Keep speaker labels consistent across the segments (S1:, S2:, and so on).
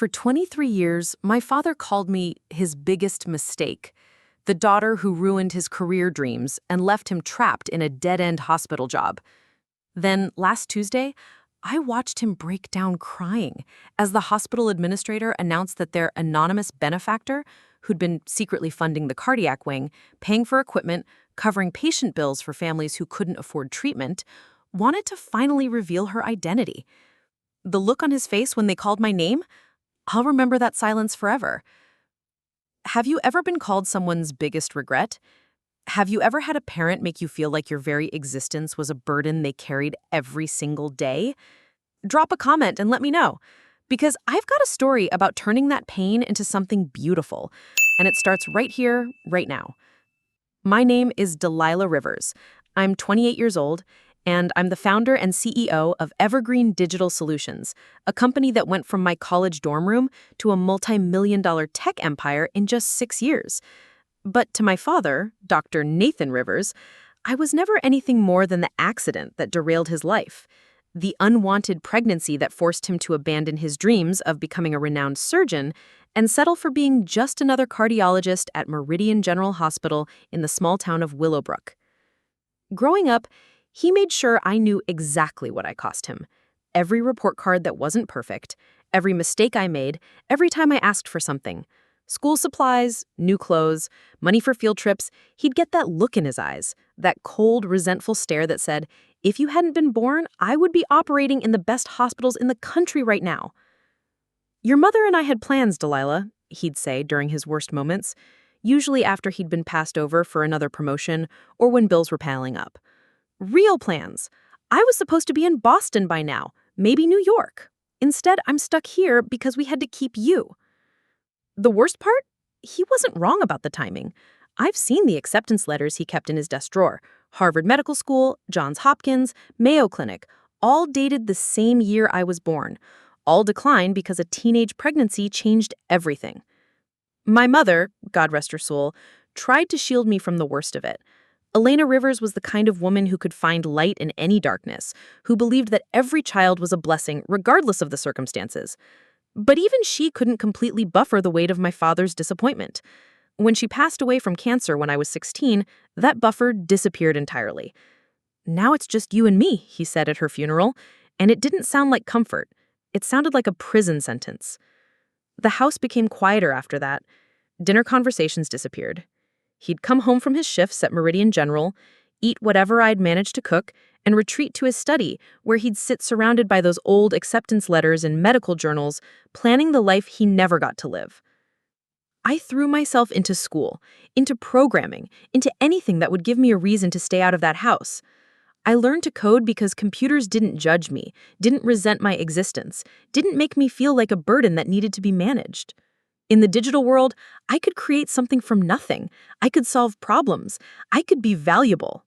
S1: For 23 years, my father called me his biggest mistake, the daughter who ruined his career dreams and left him trapped in a dead-end hospital job. Then, last Tuesday, I watched him break down crying as the hospital administrator announced that their anonymous benefactor, who'd been secretly funding the cardiac wing, paying for equipment, covering patient bills for families who couldn't afford treatment, wanted to finally reveal her identity. The look on his face when they called my name? I'll remember that silence forever. Have you ever been called someone's biggest regret? Have you ever had a parent make you feel like your very existence was a burden they carried every single day? Drop a comment and let me know, because I've got a story about turning that pain into something beautiful, and it starts right here, right now. My name is Delilah Rivers. I'm 28 years old, and I'm the founder and CEO of Evergreen Digital Solutions, a company that went from my college dorm room to a multi-million-dollar tech empire in just 6 years. But to my father, Dr. Nathan Rivers, I was never anything more than the accident that derailed his life, the unwanted pregnancy that forced him to abandon his dreams of becoming a renowned surgeon and settle for being just another cardiologist at Meridian General Hospital in the small town of Willowbrook. Growing up, he made sure I knew exactly what I cost him. Every report card that wasn't perfect, every mistake I made, every time I asked for something. School supplies, new clothes, money for field trips, he'd get that look in his eyes, that cold, resentful stare that said, if you hadn't been born, I would be operating in the best hospitals in the country right now. Your mother and I had plans, Delilah, he'd say during his worst moments, usually after he'd been passed over for another promotion or when bills were piling up. Real plans. I was supposed to be in Boston by now, maybe New York. Instead, I'm stuck here because we had to keep you. The worst part? He wasn't wrong about the timing. I've seen the acceptance letters he kept in his desk drawer. Harvard Medical School, Johns Hopkins, Mayo Clinic, all dated the same year I was born. All declined because a teenage pregnancy changed everything. My mother, God rest her soul, tried to shield me from the worst of it. Elena Rivers was the kind of woman who could find light in any darkness, who believed that every child was a blessing regardless of the circumstances. But even she couldn't completely buffer the weight of my father's disappointment. When she passed away from cancer when I was 16, that buffer disappeared entirely. Now it's just you and me, he said at her funeral, and it didn't sound like comfort. It sounded like a prison sentence. The house became quieter after that. Dinner conversations disappeared. He'd come home from his shifts at Meridian General, eat whatever I'd managed to cook, and retreat to his study, where he'd sit surrounded by those old acceptance letters and medical journals, planning the life he never got to live. I threw myself into school, into programming, into anything that would give me a reason to stay out of that house. I learned to code because computers didn't judge me, didn't resent my existence, didn't make me feel like a burden that needed to be managed. In the digital world, I could create something from nothing. I could solve problems. I could be valuable.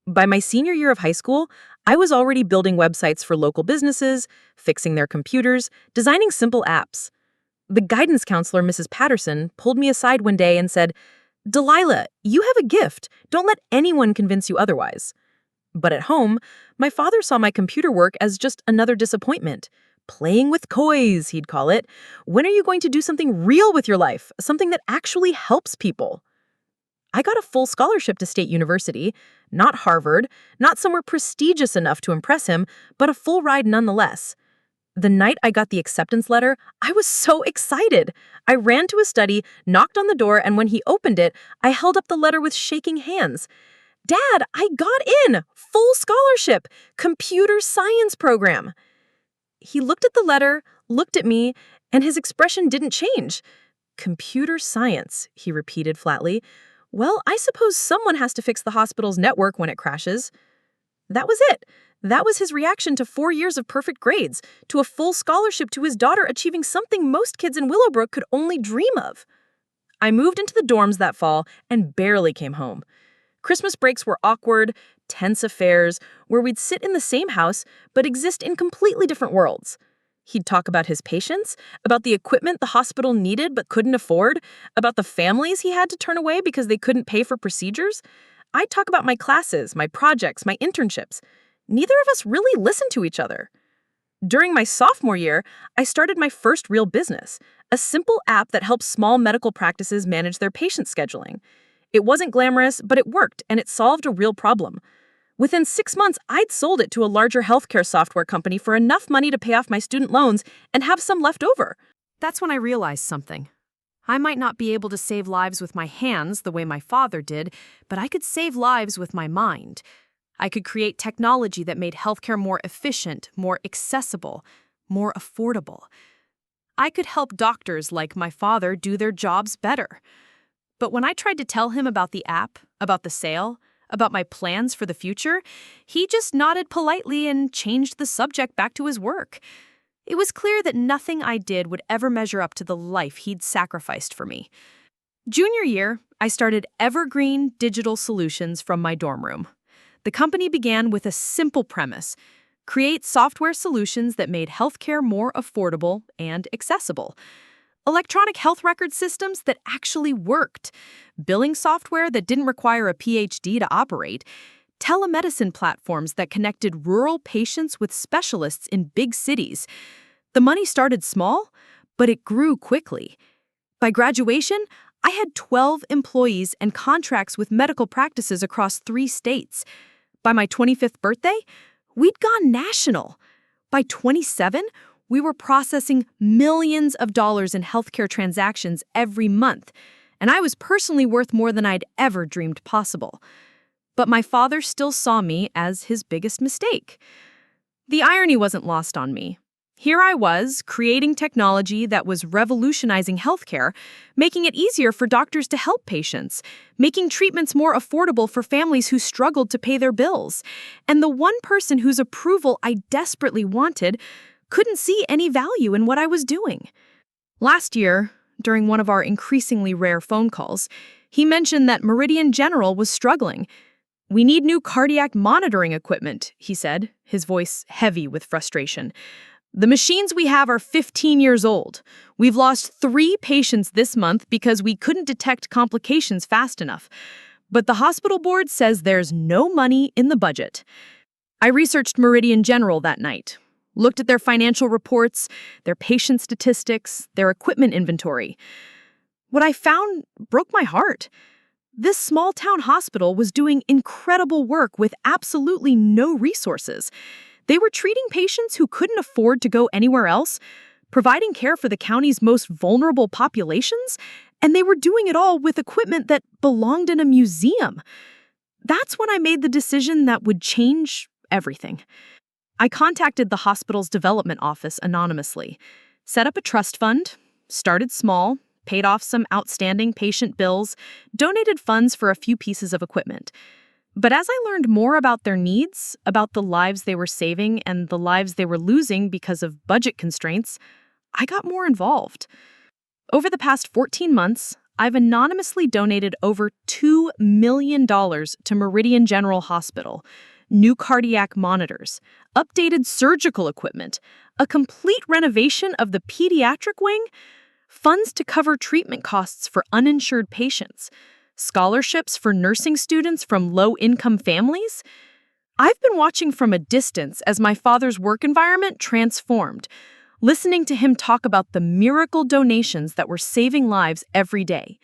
S1: By my senior year of high school, I was already building websites for local businesses, fixing their computers, designing simple apps. The guidance counselor, Mrs. Patterson, pulled me aside one day and said, "Delilah, you have a gift. Don't let anyone convince you otherwise." But at home, my father saw my computer work as just another disappointment. Playing with toys, he'd call it. When are you going to do something real with your life? Something that actually helps people? I got a full scholarship to State University, not Harvard, not somewhere prestigious enough to impress him, but a full ride nonetheless. The night I got the acceptance letter, I was so excited. I ran to his study, knocked on the door, and when he opened it, I held up the letter with shaking hands. "Dad, I got in! Full scholarship! Computer science program!" He looked at the letter, looked at me, and his expression didn't change. "Computer science," he repeated flatly. "Well, I suppose someone has to fix the hospital's network when it crashes." That was it. That was his reaction to 4 years of perfect grades, to a full scholarship, to his daughter achieving something most kids in Willowbrook could only dream of. I moved into the dorms that fall and barely came home. Christmas breaks were awkward, tense affairs, where we'd sit in the same house but exist in completely different worlds. He'd talk about his patients, about the equipment the hospital needed but couldn't afford, about the families he had to turn away because they couldn't pay for procedures. I'd talk about my classes, my projects, my internships. Neither of us really listened to each other. During my sophomore year, I started my first real business, a simple app that helps small medical practices manage their patient scheduling. It wasn't glamorous, but it worked, and it solved a real problem. Within 6 months, I'd sold it to a larger healthcare software company for enough money to pay off my student loans and have some left over. That's when I realized something. I might not be able to save lives with my hands the way my father did, but I could save lives with my mind. I could create technology that made healthcare more efficient, more accessible, more affordable. I could help doctors like my father do their jobs better. But when I tried to tell him about the app, about the sale, about my plans for the future, he just nodded politely and changed the subject back to his work. It was clear that nothing I did would ever measure up to the life he'd sacrificed for me. Junior year, I started Evergreen Digital Solutions from my dorm room. The company began with a simple premise: create software solutions that made healthcare more affordable and accessible. Electronic health record systems that actually worked, billing software that didn't require a PhD to operate, telemedicine platforms that connected rural patients with specialists in big cities. The money started small, but it grew quickly. By graduation, I had 12 employees and contracts with medical practices across 3 states. By my 25th birthday, we'd gone national. By 27, we were processing millions of dollars in healthcare transactions every month, and I was personally worth more than I'd ever dreamed possible. But my father still saw me as his biggest mistake. The irony wasn't lost on me. Here I was, creating technology that was revolutionizing healthcare, making it easier for doctors to help patients, making treatments more affordable for families who struggled to pay their bills. And the one person whose approval I desperately wanted couldn't see any value in what I was doing. Last year, during one of our increasingly rare phone calls, he mentioned that Meridian General was struggling. "We need new cardiac monitoring equipment," he said, his voice heavy with frustration. "The machines we have are 15 years old. We've lost 3 patients this month because we couldn't detect complications fast enough. But the hospital board says there's no money in the budget." I researched Meridian General that night, looked at their financial reports, their patient statistics, their equipment inventory. What I found broke my heart. This small-town hospital was doing incredible work with absolutely no resources. They were treating patients who couldn't afford to go anywhere else, providing care for the county's most vulnerable populations, and they were doing it all with equipment that belonged in a museum. That's when I made the decision that would change everything. I contacted the hospital's development office anonymously, set up a trust fund, started small, paid off some outstanding patient bills, donated funds for a few pieces of equipment. But as I learned more about their needs, about the lives they were saving and the lives they were losing because of budget constraints, I got more involved. Over the past 14 months, I've anonymously donated over $2 million to Meridian General Hospital, new cardiac monitors, updated surgical equipment, a complete renovation of the pediatric wing, funds to cover treatment costs for uninsured patients, scholarships for nursing students from low-income families. I've been watching from a distance as my father's work environment transformed, listening to him talk about the miracle donations that were saving lives every day,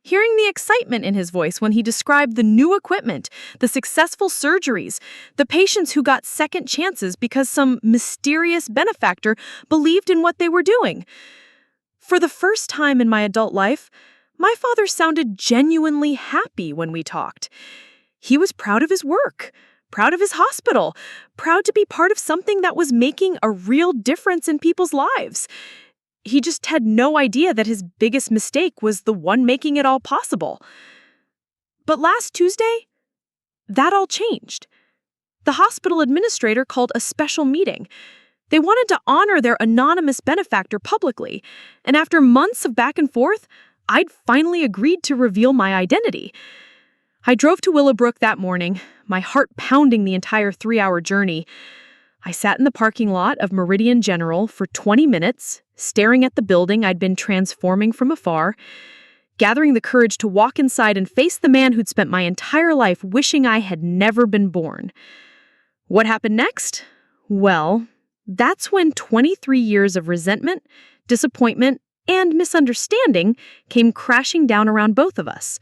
S1: hearing the excitement in his voice when he described the new equipment, the successful surgeries, the patients who got second chances because some mysterious benefactor believed in what they were doing. For the first time in my adult life, my father sounded genuinely happy when we talked. He was proud of his work, proud of his hospital, proud to be part of something that was making a real difference in people's lives. He just had no idea that his biggest mistake was the one making it all possible. But last Tuesday, that all changed. The hospital administrator called a special meeting. They wanted to honor their anonymous benefactor publicly, and after months of back and forth, I'd finally agreed to reveal my identity. I drove to Willowbrook that morning, my heart pounding the entire 3-hour journey. I sat in the parking lot of Meridian General for 20 minutes, staring at the building I'd been transforming from afar, gathering the courage to walk inside and face the man who'd spent my entire life wishing I had never been born. What happened next? Well, That's when 23 years of resentment, disappointment, and misunderstanding came crashing down around both of us.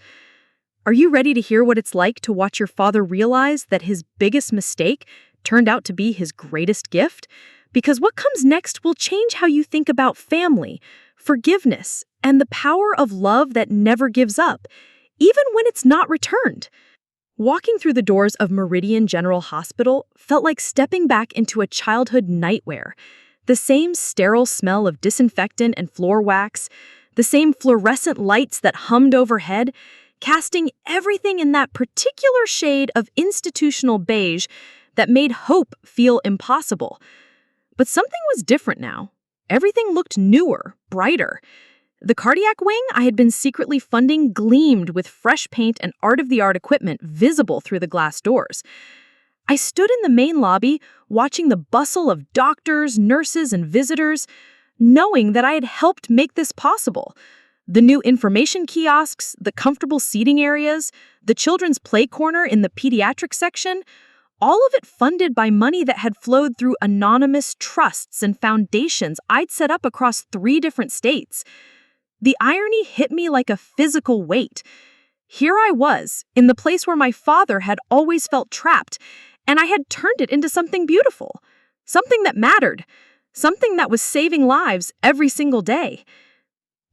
S1: Are you ready to hear what it's like to watch your father realize that his biggest mistake turned out to be his greatest gift? Because what comes next will change how you think about family, forgiveness, and the power of love that never gives up, even when it's not returned. Walking through the doors of Meridian General Hospital felt like stepping back into a childhood nightmare. The same sterile smell of disinfectant and floor wax, the same fluorescent lights that hummed overhead, casting everything in that particular shade of institutional beige that made hope feel impossible. But something was different now. Everything looked newer, brighter. The cardiac wing I had been secretly funding gleamed with fresh paint and art-of-the-art equipment visible through the glass doors. I stood in the main lobby, watching the bustle of doctors, nurses, and visitors, knowing that I had helped make this possible. The new information kiosks, the comfortable seating areas, the children's play corner in the pediatric section, all of it funded by money that had flowed through anonymous trusts and foundations I'd set up across 3 different states. The irony hit me like a physical weight. Here I was, in the place where my father had always felt trapped, and I had turned it into something beautiful, something that mattered, something that was saving lives every single day.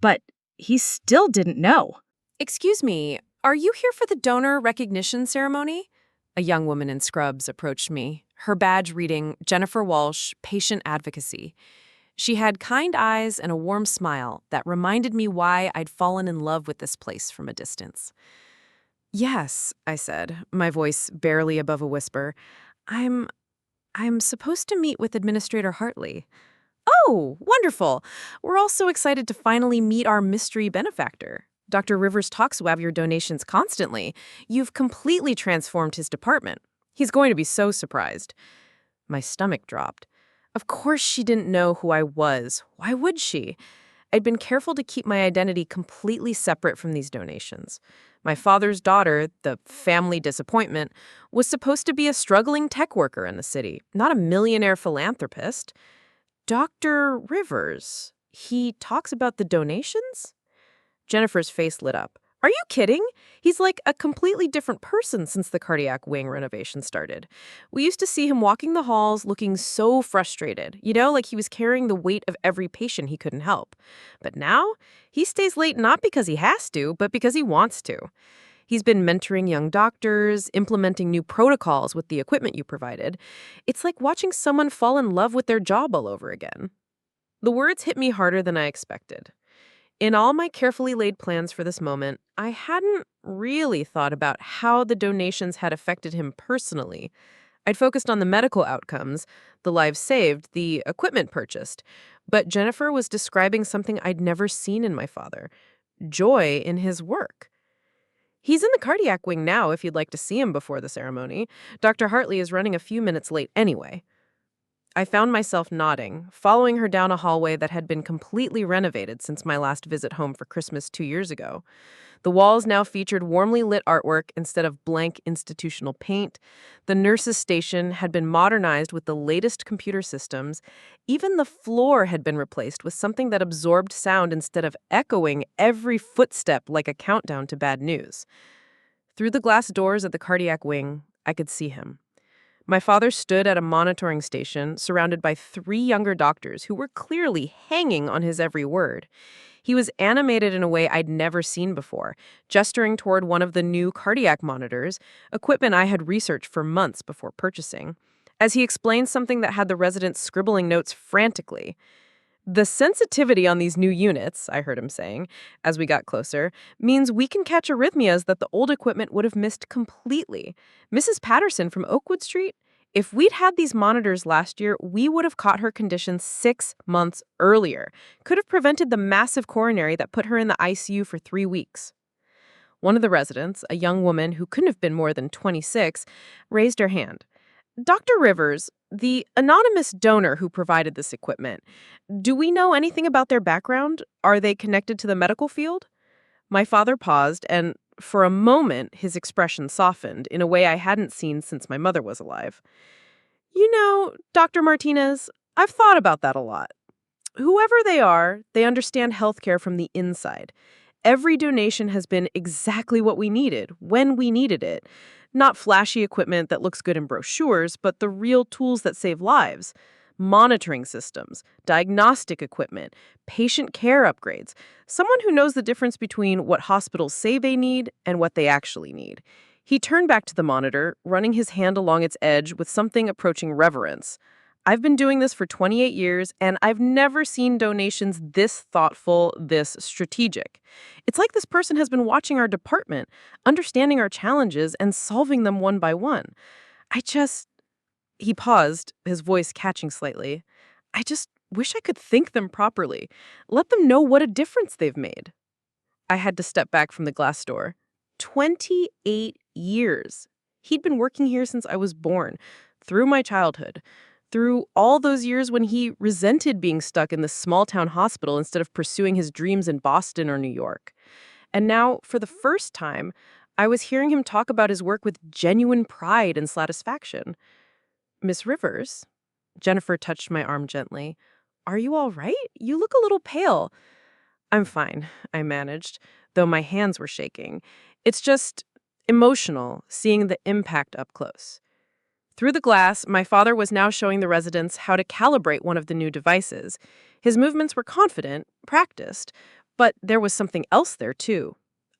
S1: But he still didn't know.
S2: Excuse me, are you here for the donor recognition ceremony? A young woman in scrubs approached me, her badge reading Jennifer Walsh, Patient Advocacy. She had kind eyes and a warm smile that reminded me why I'd fallen in love with this place from a distance. Yes, I said, my voice barely above a whisper. I'm supposed to meet with Administrator Hartley. Oh, wonderful. We're all so excited to finally meet our mystery benefactor. Dr. Rivers talks about your donations constantly. You've completely transformed his department. He's going to be so surprised. My stomach dropped. Of course she didn't know who I was. Why would she? I'd been careful to keep my identity completely separate from these donations. My father's daughter, the family disappointment, was supposed to be a struggling tech worker in the city, not a millionaire philanthropist. Dr. Rivers, he talks about the donations? Jennifer's face lit up. Are you kidding? He's like a completely different person since the cardiac wing renovation started. We used to see him walking the halls looking so frustrated, like he was carrying the weight of every patient he couldn't help. But now, he stays late not because he has to, but because he wants to. He's been mentoring young doctors, implementing new protocols with the equipment you provided. It's like watching someone fall in love with their job all over again. The words hit me harder than I expected. In all my carefully laid plans for this moment, I hadn't really thought about how the donations had affected him personally. I'd focused on the medical outcomes, the lives saved, the equipment purchased. But Jennifer was describing something I'd never seen in my father: joy in his work. He's in the cardiac wing now if you'd like to see him before the ceremony. Dr. Hartley is running a few minutes late anyway. I found myself nodding, following her down a hallway that had been completely renovated since my last visit home for Christmas 2 years ago. The walls now featured warmly lit artwork instead of blank institutional paint. The nurses' station had been modernized with the latest computer systems. Even the floor had been replaced with something that absorbed sound instead of echoing every footstep like a countdown to bad news. Through the glass doors of the cardiac wing, I could see him. My father stood at a monitoring station, surrounded by 3 younger doctors who were clearly hanging on his every word. He was animated in a way I'd never seen before, gesturing toward one of the new cardiac monitors, equipment I had researched for months before purchasing, as he explained something that had the residents scribbling notes frantically. The sensitivity on these new units, I heard him saying, as we got closer, means we can catch arrhythmias that the old equipment would have missed completely. Mrs. Patterson from Oakwood Street, if we'd had these monitors last year, we would have caught her condition 6 months earlier. Could have prevented the massive coronary that put her in the ICU for 3 weeks. One of the residents, a young woman who couldn't have been more than 26, raised her hand. Dr. Rivers, the anonymous donor who provided this equipment, do we know anything about their background? Are they connected to the medical field? My father paused, and for a moment, his expression softened in a way I hadn't seen since my mother was alive. Dr. Martinez,
S3: I've thought about that a lot. Whoever they are, they understand healthcare from the inside. Every donation has been exactly what we needed, when we needed it. Not flashy equipment that looks good in brochures, but the real tools that save lives. Monitoring systems, diagnostic equipment, patient care upgrades. Someone who knows the difference between what hospitals say they need and what they actually need. He turned back to the monitor, running his hand along its edge with something approaching reverence. I've been doing this for 28 years, and I've never seen donations this thoughtful, this strategic. It's like this person has been watching our department, understanding our challenges, and solving them one by one. I just. He paused, his voice catching slightly. I just wish I could thank them properly. Let them know what a difference they've made. I had to step back from the glass door. 28 years. He'd been working here since I was born, through my childhood, through all those years when he resented being stuck in this small town hospital instead of pursuing his dreams in Boston or New York. And now, for the first time, I was hearing him talk about his work with genuine pride and satisfaction. Miss Rivers, Jennifer touched my arm gently. Are you all right? You look a little pale. I'm fine, I managed, though my hands were shaking. It's just emotional, seeing the impact up close. Through the glass, my father was now showing the residents how to calibrate one of the new devices. His movements were confident, practiced, but there was something else there, too.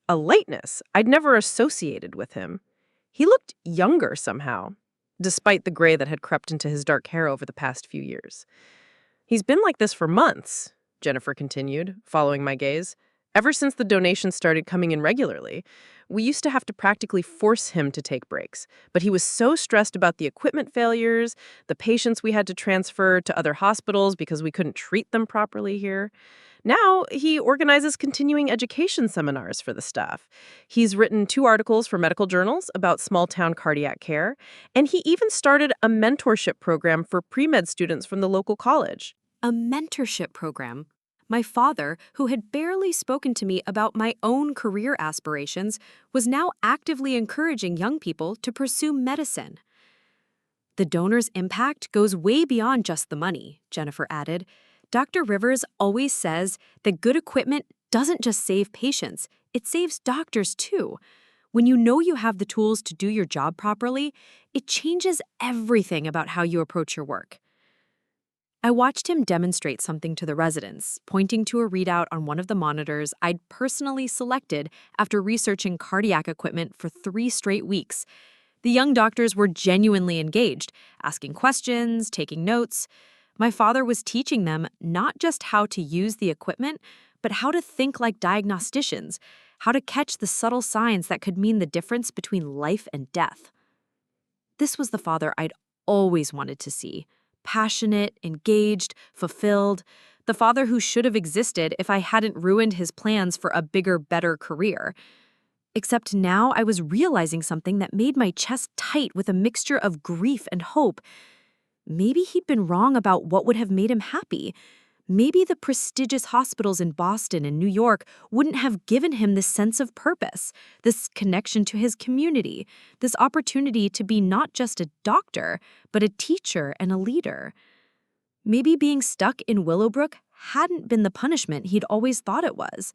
S3: A lightness I'd never associated with him. He looked younger somehow, despite the gray that had crept into his dark hair over the past few years. He's been like this for months, Jennifer continued, following my gaze. Ever since the donations started coming in regularly, we used to have to practically force him to take breaks. But he was so stressed about the equipment failures, the patients we had to transfer to other hospitals because we couldn't treat them properly here. Now, he organizes continuing education seminars for the staff. He's written 2 articles for medical journals about small-town cardiac care, and he even started a mentorship program for pre-med students from the local college.
S2: A mentorship program. My father, who had barely spoken to me about my own career aspirations, was now actively encouraging young people to pursue medicine. The donor's impact goes way beyond just the money, Jennifer added. Dr. Rivers always says that good equipment doesn't just save patients, it saves doctors too. When you know you have the tools to do your job properly, it changes everything about how you approach your work. I watched him demonstrate something to the residents, pointing to a readout on one of the monitors I'd personally selected after researching cardiac equipment for 3 straight weeks. The young doctors were genuinely engaged, asking questions, taking notes. My father was teaching them not just how to use the equipment, but how to think like diagnosticians, how to catch the subtle signs that could mean the difference between life and death. This was the father I'd always wanted to see. Passionate, engaged, fulfilled, the father who should have existed if I hadn't ruined his plans for a bigger, better career. Except now I was realizing something that made my chest tight with a mixture of grief and hope. Maybe he'd been wrong about what would have made him happy. Maybe the prestigious hospitals in Boston and New York wouldn't have given him this sense of purpose, this connection to his community, this opportunity to be not just a doctor, but a teacher and a leader. Maybe being stuck in Willowbrook hadn't been the punishment he'd always thought it was.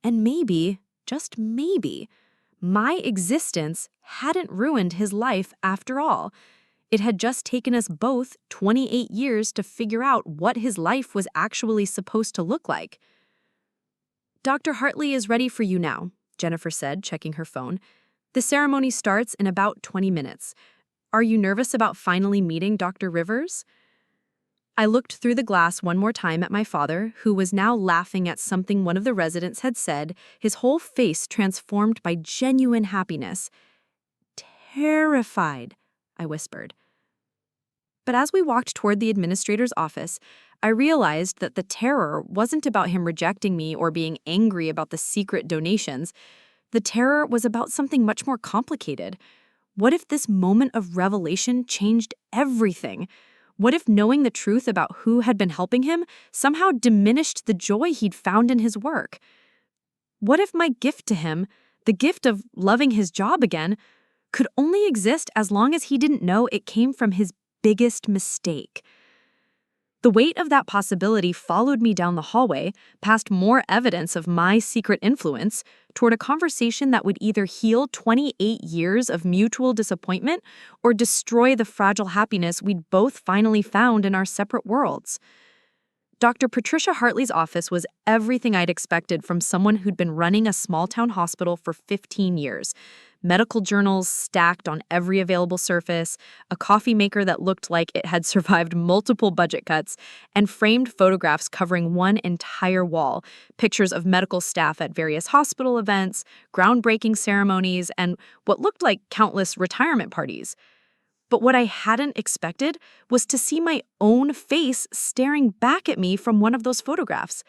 S2: And maybe, just maybe, my existence hadn't ruined his life after all. It had just taken us both 28 years to figure out what his life was actually supposed to look like. Dr. Hartley is ready for you now, Jennifer said, checking her phone. The ceremony starts in about 20 minutes. Are you nervous about finally meeting Dr. Rivers? I looked through the glass one more time at my father, who was now laughing at something one of the residents had said, his whole face transformed by genuine happiness. Terrified, I whispered. But as we walked toward the administrator's office, I realized that the terror wasn't about him rejecting me or being angry about the secret donations. The terror was about something much more complicated. What if this moment of revelation changed everything? What if knowing the truth about who had been helping him somehow diminished the joy he'd found in his work? What if my gift to him, the gift of loving his job again, could only exist as long as he didn't know it came from his biggest mistake?
S1: The weight of that possibility followed me down the hallway, past more evidence of my secret influence, toward a conversation that would either heal 28 years of mutual disappointment or destroy the fragile happiness we'd both finally found in our separate worlds. Dr. Patricia Hartley's office was everything I'd expected from someone who'd been running a small-town hospital for 15 years. Medical journals stacked on every available surface, a coffee maker that looked like it had survived multiple budget cuts, and framed photographs covering one entire wall, pictures of medical staff at various hospital events, groundbreaking ceremonies, and what looked like countless retirement parties. But what I hadn't expected was to see my own face staring back at me from one of those photographs.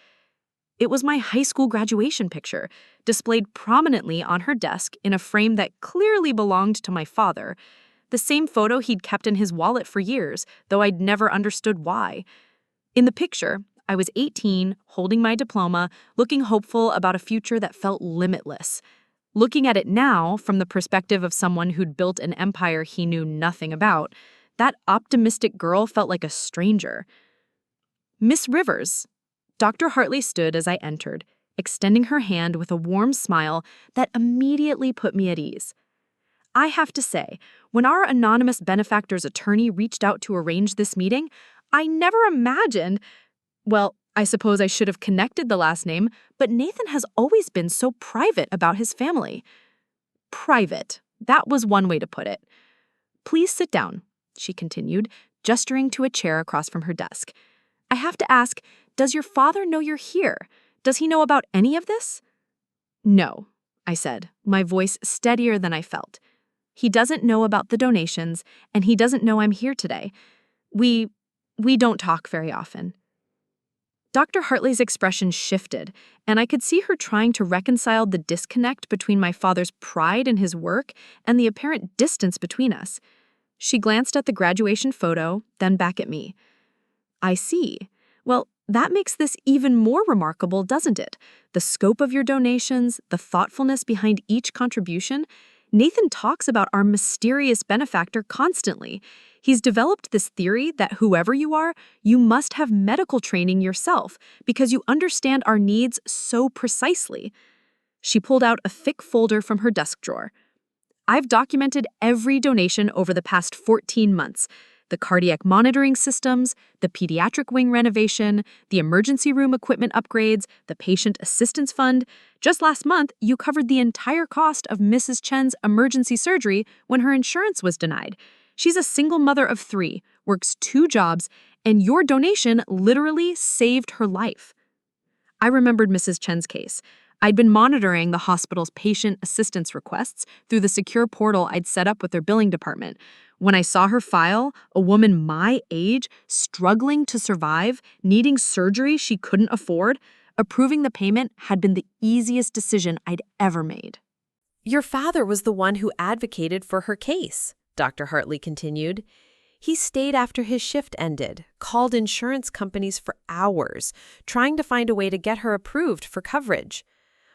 S1: It was my high school graduation picture, displayed prominently on her desk in a frame that clearly belonged to my father. The same photo he'd kept in his wallet for years, though I'd never understood why. In the picture, I was 18, holding my diploma, looking hopeful about a future that felt limitless. Looking at it now, from the perspective of someone who'd built an empire he knew nothing about, that optimistic girl felt like a stranger. Miss Rivers. Dr. Hartley stood as I entered, extending her hand with a warm smile that immediately put me at ease. I have to say, when our anonymous benefactor's attorney reached out to arrange this meeting, I never imagined, well, I suppose I should have connected the last name, but Nathan has always been so private about his family. Private. That was one way to put it. Please sit down, she continued, gesturing to a chair across from her desk. I have to ask, does your father know you're here? Does he know about any of this? No, I said, my voice steadier than I felt. He doesn't know about the donations, and he doesn't know I'm here today. We don't talk very often. Dr. Hartley's expression shifted, and I could see her trying to reconcile the disconnect between my father's pride in his work and the apparent distance between us. She glanced at the graduation photo, then back at me. I see. Well, that makes this even more remarkable, doesn't it? The scope of your donations, the thoughtfulness behind each contribution. Nathan talks about our mysterious benefactor constantly. He's developed this theory that whoever you are, you must have medical training yourself because you understand our needs so precisely. She pulled out a thick folder from her desk drawer. I've documented every donation over the past 14 months. The cardiac monitoring systems, the pediatric wing renovation, the emergency room equipment upgrades, the patient assistance fund. Just last month, you covered the entire cost of Mrs. Chen's emergency surgery when her insurance was denied. She's a single mother of 3, works 2 jobs, and your donation literally saved her life. I remembered Mrs. Chen's case. I'd been monitoring the hospital's patient assistance requests through the secure portal I'd set up with their billing department. When I saw her file, a woman my age, struggling to survive, needing surgery she couldn't afford, approving the payment had been the easiest decision I'd ever made.
S2: Your father was the one who advocated for her case, Dr. Hartley continued. He stayed after his shift ended, called insurance companies for hours, trying to find a way to get her approved for coverage.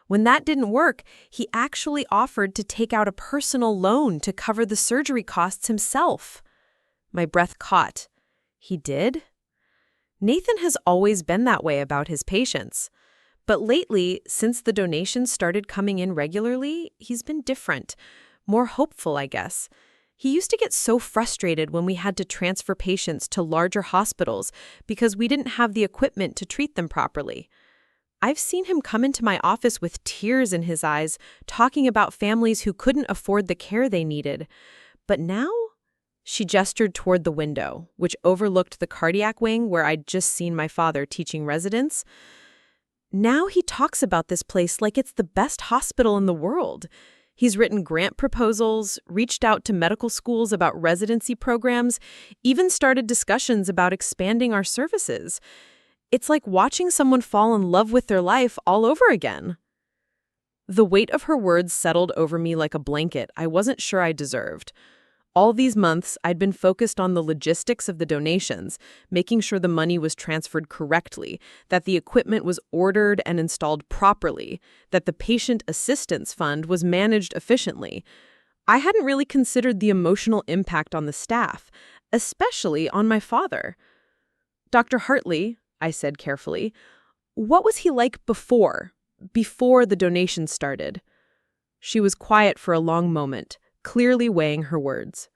S2: When that didn't work, he actually offered to take out a personal loan to cover the surgery costs himself. My breath caught. He did? Nathan has always been that way about his patients. But lately, since the donations started coming in regularly, he's been different. More hopeful, I guess. He used to get so frustrated when we had to transfer patients to larger hospitals because we didn't have the equipment to treat them properly. I've seen him come into my office with tears in his eyes, talking about families who couldn't afford the care they needed. But now? She gestured toward the window, which overlooked the cardiac wing where I'd just seen my father teaching residents. Now he talks about this place like it's the best hospital in the world. He's written grant proposals, reached out to medical schools about residency programs, even started discussions about expanding our services. It's like watching someone fall in love with their life all over again. The weight of her words settled over me like a blanket I wasn't sure I deserved. All these months, I'd been focused on the logistics of the donations, making sure the money was transferred correctly, that the equipment was ordered and installed properly, that the patient assistance fund was managed efficiently. I hadn't really considered the emotional impact on the staff, especially on my father.
S3: Dr. Hartley, I said carefully, what was he like before the donation started? She was quiet for a long moment, clearly weighing her words.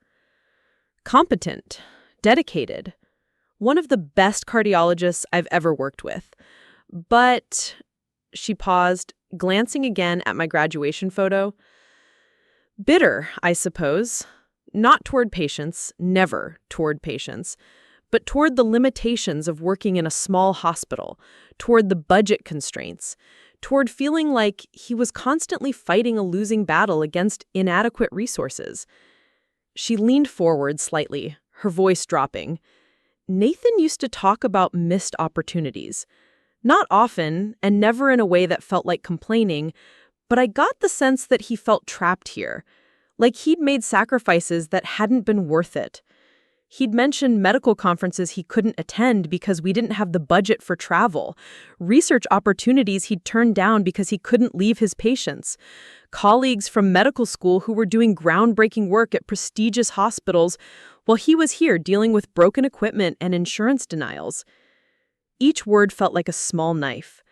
S3: Competent, dedicated, one of the best cardiologists I've ever worked with. But, she paused, glancing again at my graduation photo. Bitter, I suppose. Not toward patients, never toward patients, but toward the limitations of working in a small hospital, toward the budget constraints, toward feeling like he was constantly fighting a losing battle against inadequate resources. She leaned forward slightly, her voice dropping. Nathan used to talk about missed opportunities. Not often, and never in a way that felt like complaining, but I got the sense that he felt trapped here, like he'd made sacrifices that hadn't been worth it. He'd mentioned medical conferences he couldn't attend because we didn't have the budget for travel, research opportunities he'd turned down because he couldn't leave his patients, colleagues from medical school who were doing groundbreaking work at prestigious hospitals while he was here dealing with broken equipment and insurance denials. Each word felt like a small knife.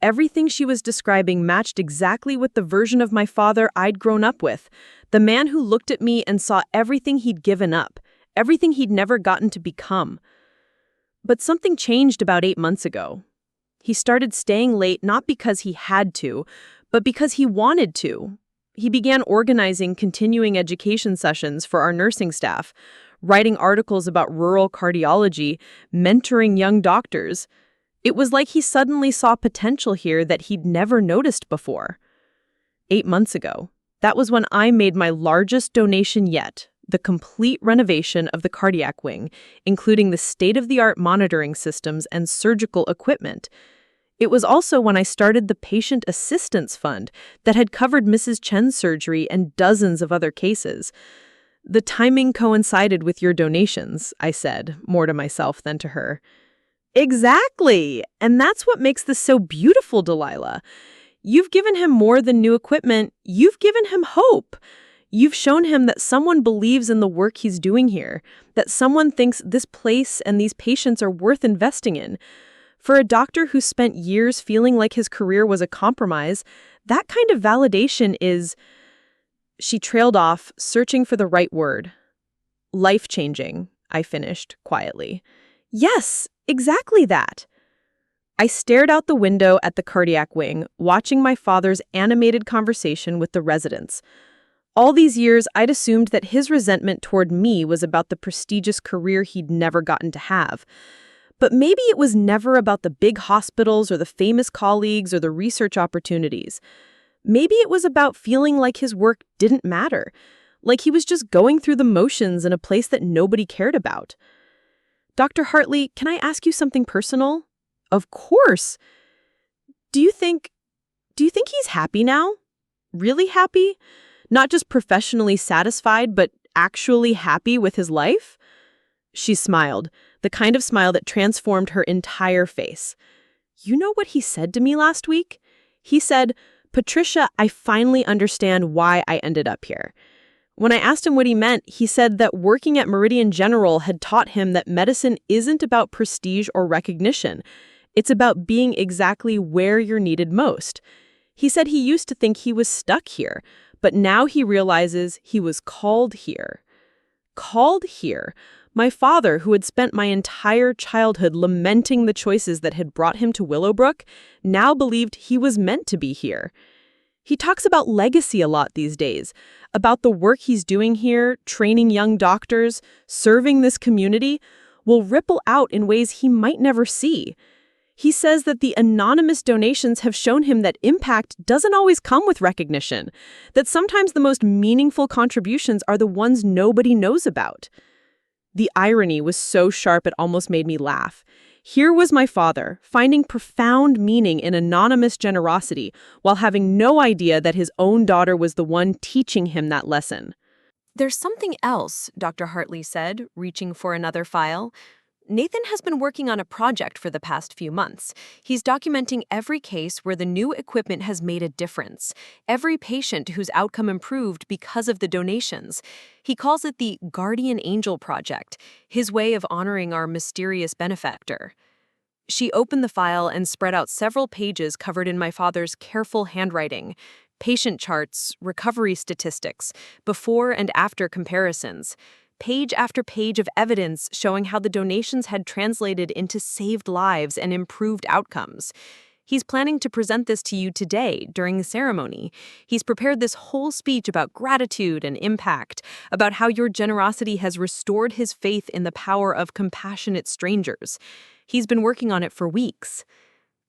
S3: Everything she was describing matched exactly with the version of my father I'd grown up with, the man who looked at me and saw everything he'd given up, everything he'd never gotten to become. But something changed about 8 months ago. He started staying late not because he had to, but because he wanted to. He began organizing continuing education sessions for our nursing staff, writing articles about rural cardiology, mentoring young doctors. It was like he suddenly saw potential here that he'd never noticed before. 8 months ago, that was when I made my largest donation yet, the complete renovation of the cardiac wing, including the state-of-the-art monitoring systems and surgical equipment. It was also when I started the Patient Assistance Fund that had covered Mrs. Chen's surgery and dozens of other cases. The timing coincided with your donations, I said, more to myself than to her. Exactly! And that's what makes this so beautiful, Delilah. You've given him more than new equipment. You've given him hope. You've shown him that someone believes in the work he's doing here, that someone thinks this place and these patients are worth investing in. For a doctor who spent years feeling like his career was a compromise, that kind of validation is... She trailed off, searching for the right word. Life-changing, I finished quietly. Yes, exactly that. I stared out the window at the cardiac wing, watching my father's animated conversation with the residents. All these years, I'd assumed that his resentment toward me was about the prestigious career he'd never gotten to have. But maybe it was never about the big hospitals or the famous colleagues or the research opportunities. Maybe it was about feeling like his work didn't matter, like he was just going through the motions in a place that nobody cared about. Dr. Hartley, can I ask you something personal? Of course. Do you think he's happy now? Really happy? Not just professionally satisfied, but actually happy with his life? She smiled, the kind of smile that transformed her entire face. You know what he said to me last week? He said, Patricia, I finally understand why I ended up here. When I asked him what he meant, he said that working at Meridian General had taught him that medicine isn't about prestige or recognition. It's about being exactly where you're needed most. He said he used to think he was stuck here, but now he realizes he was called here. Called here. My father, who had spent my entire childhood lamenting the choices that had brought him to Willowbrook, now believed he was meant to be here. He talks about legacy a lot these days, about the work he's doing here, training young doctors, serving this community, will ripple out in ways he might never see. He says that the anonymous donations have shown him that impact doesn't always come with recognition, that sometimes the most meaningful contributions are the ones nobody knows about. The irony was so sharp it almost made me laugh. Here was my father, finding profound meaning in anonymous generosity, while having no idea that his own daughter was the one teaching him that lesson.
S2: There's something else, Dr. Hartley said, reaching for another file. Nathan has been working on a project for the past few months. He's documenting every case where the new equipment has made a difference, every patient whose outcome improved because of the donations. He calls it the Guardian Angel Project, his way of honoring our mysterious benefactor. She opened the file and spread out several pages covered in my father's careful handwriting, patient charts, recovery statistics, before and after comparisons. Page after page of evidence showing how the donations had translated into saved lives and improved outcomes. He's planning to present this to you today during the ceremony. He's prepared this whole speech about gratitude and impact, about how your generosity has restored his faith in the power of compassionate strangers. He's been working on it for weeks.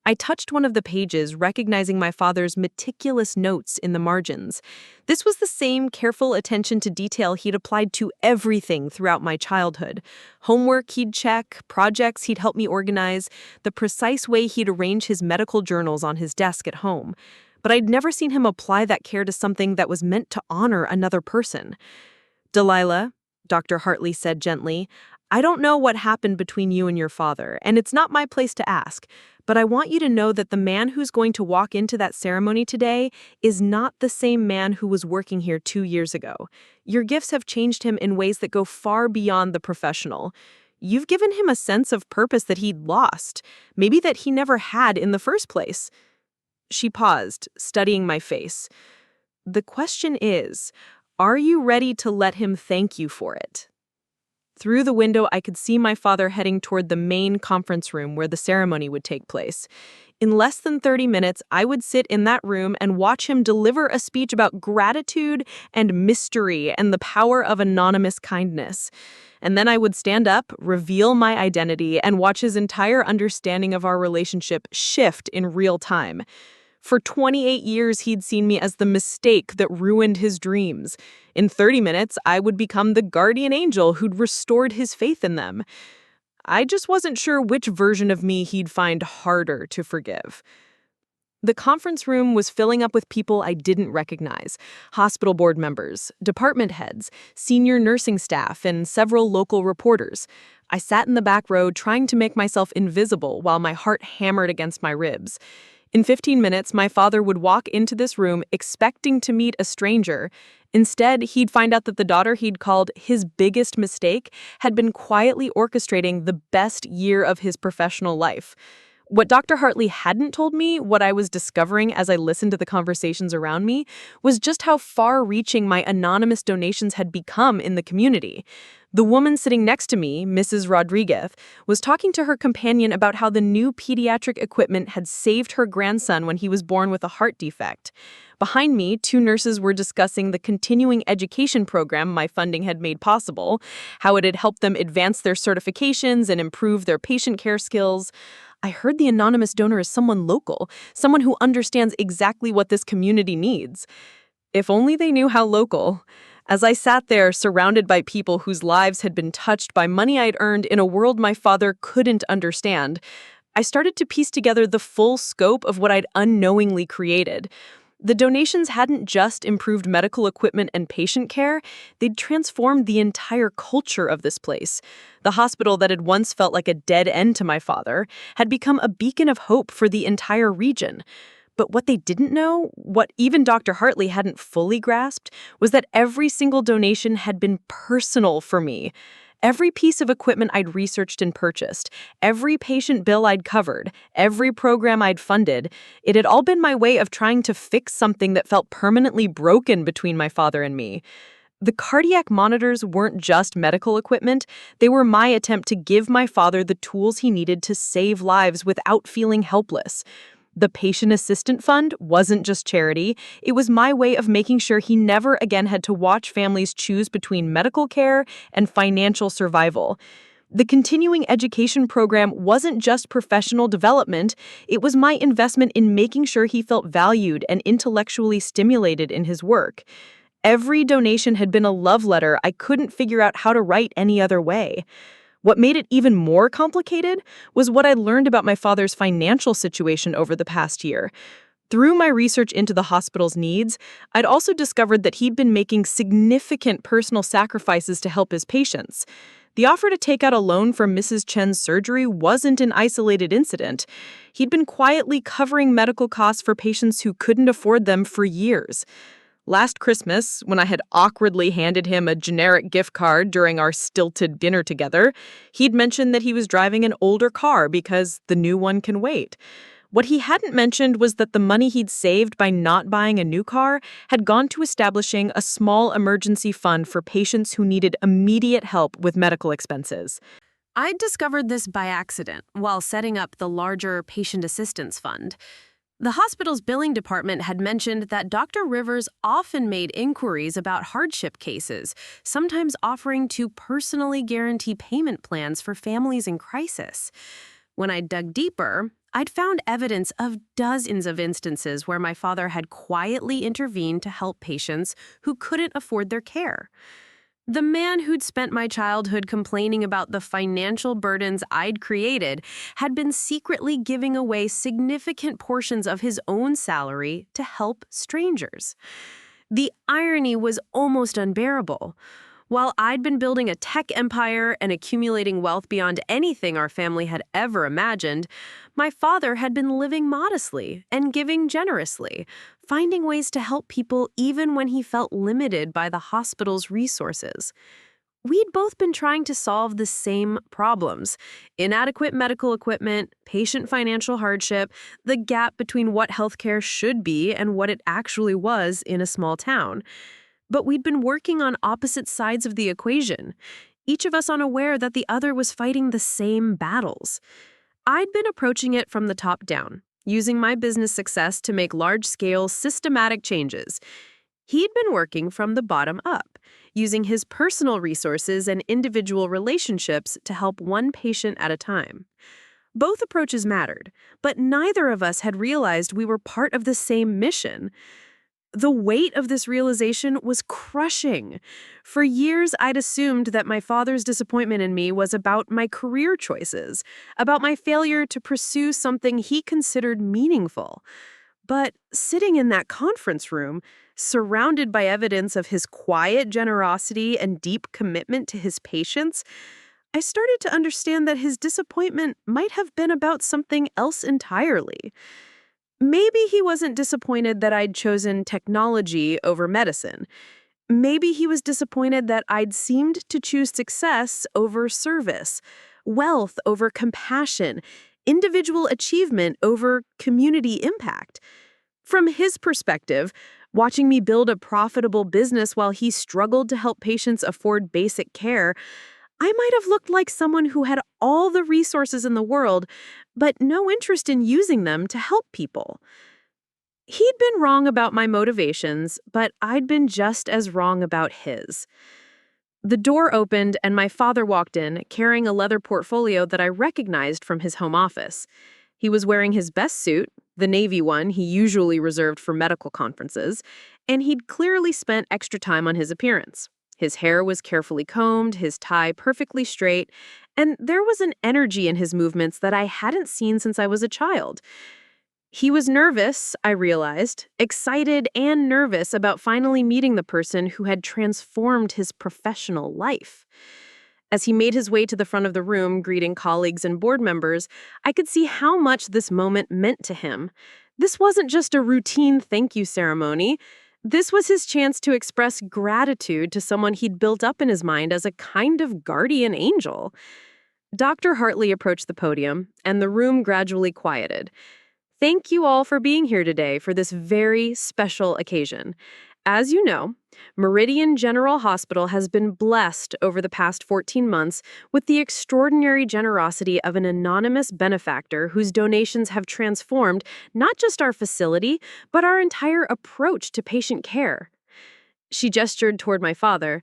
S2: I touched one of the pages, recognizing my father's meticulous notes in the margins. This was the same careful attention to detail he'd applied to everything throughout my childhood. Homework he'd check, projects he'd help me organize, the precise way he'd arrange his medical journals on his desk at home. But I'd never seen him apply that care to something that was meant to honor another person. "Delilah," Dr. Hartley said gently, "I don't know what happened between you and your father, and it's not my place to ask. But I want you to know that the man who's going to walk into that ceremony today is not the same man who was working here 2 years ago. Your gifts have changed him in ways that go far beyond the professional. You've given him a sense of purpose that he'd lost, maybe that he never had in the first place." She paused, studying my face. "The question is, are you ready to let him thank you for it?" Through the window, I could see my father heading toward the main conference room where the ceremony would take place. In less than 30 minutes, I would sit in that room and watch him deliver a speech about gratitude and mystery and the power of anonymous kindness. And then I would stand up, reveal my identity, and watch his entire understanding of our relationship shift in real time. For 28 years, he'd seen me as the mistake that ruined his dreams. In 30 minutes, I would become the guardian angel who'd restored his faith in them. I just wasn't sure which version of me he'd find harder to forgive. The conference room was filling up with people I didn't recognize: hospital board members, department heads, senior nursing staff, and several local reporters. I sat in the back row trying to make myself invisible while my heart hammered against my ribs. In 15 minutes, my father would walk into this room expecting to meet a stranger. Instead, he'd find out that the daughter he'd called his biggest mistake had been quietly orchestrating the best year of his professional life. What Dr. Hartley hadn't told me, what I was discovering as I listened to the conversations around me, was just how far-reaching my anonymous donations had become in the community. The woman sitting next to me, Mrs. Rodriguez, was talking to her companion about how the new pediatric equipment had saved her grandson when he was born with a heart defect. Behind me, 2 nurses were discussing the continuing education program my funding had made possible, how it had helped them advance their certifications and improve their patient care skills. I heard the anonymous donor is someone local, someone who understands exactly what this community needs. If only they knew how local. As I sat there, surrounded by people whose lives had been touched by money I'd earned in a world my father couldn't understand, I started to piece together the full scope of what I'd unknowingly created. The donations hadn't just improved medical equipment and patient care, they'd transformed the entire culture of this place. The hospital that had once felt like a dead end to my father had become a beacon of hope for the entire region. But what they didn't know, what even Dr. Hartley hadn't fully grasped, was that every single donation had been personal for me. Every piece of equipment I'd researched and purchased, every patient bill I'd covered, every program I'd funded, it had all been my way of trying to fix something that felt permanently broken between my father and me. The cardiac monitors weren't just medical equipment, they were my attempt to give my father the tools he needed to save lives without feeling helpless. The Patient Assistant Fund wasn't just charity, it was my way of making sure he never again had to watch families choose between medical care and financial survival. The continuing education program wasn't just professional development, it was my investment in making sure he felt valued and intellectually stimulated in his work. Every donation had been a love letter I couldn't figure out how to write any other way. What made it even more complicated was what I learned about my father's financial situation over the past year. Through my research into the hospital's needs, I'd also discovered that he'd been making significant personal sacrifices to help his patients.
S3: The offer to take out a loan for Mrs. Chen's surgery wasn't an isolated incident. He'd been quietly covering medical costs for patients who couldn't afford them for years. Last Christmas, when I had awkwardly handed him a generic gift card during our stilted dinner together, he'd mentioned that he was driving an older car because the new one can wait. What he hadn't mentioned was that the money he'd saved by not buying a new car had gone to establishing a small emergency fund for patients who needed immediate help with medical expenses.
S1: I'd discovered this by accident while setting up the larger patient assistance fund. The hospital's billing department had mentioned that Dr. Rivers often made inquiries about hardship cases, sometimes offering to personally guarantee payment plans for families in crisis. When I dug deeper, I'd found evidence of dozens of instances where my father had quietly intervened to help patients who couldn't afford their care. The man who'd spent my childhood complaining about the financial burdens I'd created had been secretly giving away significant portions of his own salary to help strangers. The irony was almost unbearable. While I'd been building a tech empire and accumulating wealth beyond anything our family had ever imagined, my father had been living modestly and giving generously, finding ways to help people even when he felt limited by the hospital's resources. We'd both been trying to solve the same problems: inadequate medical equipment, patient financial hardship, the gap between what healthcare should be and what it actually was in a small town. But we'd been working on opposite sides of the equation, each of us unaware that the other was fighting the same battles. I'd been approaching it from the top down, using my business success to make large-scale, systematic changes. He'd been working from the bottom up, using his personal resources and individual relationships to help one patient at a time. Both approaches mattered, but neither of us had realized we were part of the same mission. The weight of this realization was crushing. For years, I'd assumed that my father's disappointment in me was about my career choices, about my failure to pursue something he considered meaningful. But sitting in that conference room, surrounded by evidence of his quiet generosity and deep commitment to his patients, I started to understand that his disappointment might have been about something else entirely. Maybe he wasn't disappointed that I'd chosen technology over medicine. Maybe he was disappointed that I'd seemed to choose success over service, wealth over compassion, individual achievement over community impact. From his perspective, watching me build a profitable business while he struggled to help patients afford basic care, I might have looked like someone who had all the resources in the world, but no interest in using them to help people. He'd been wrong about my motivations, but I'd been just as wrong about his. The door opened and my father walked in, carrying a leather portfolio that I recognized from his home office. He was wearing his best suit, the navy one he usually reserved for medical conferences, and he'd clearly spent extra time on his appearance. His hair was carefully combed, his tie perfectly straight, and there was an energy in his movements that I hadn't seen since I was a child. He was nervous, I realized, excited and nervous about finally meeting the person who had transformed his professional life. As he made his way to the front of the room, greeting colleagues and board members, I could see how much this moment meant to him. This wasn't just a routine thank you ceremony. This was his chance to express gratitude to someone he'd built up in his mind as a kind of guardian angel. Dr. Hartley approached the podium, and the room gradually quieted. Thank you all for being here today for this very special occasion. As you know, Meridian General Hospital has been blessed over the past 14 months with the extraordinary generosity of an anonymous benefactor whose donations have transformed not just our facility, but our entire approach to patient care. She gestured toward my father.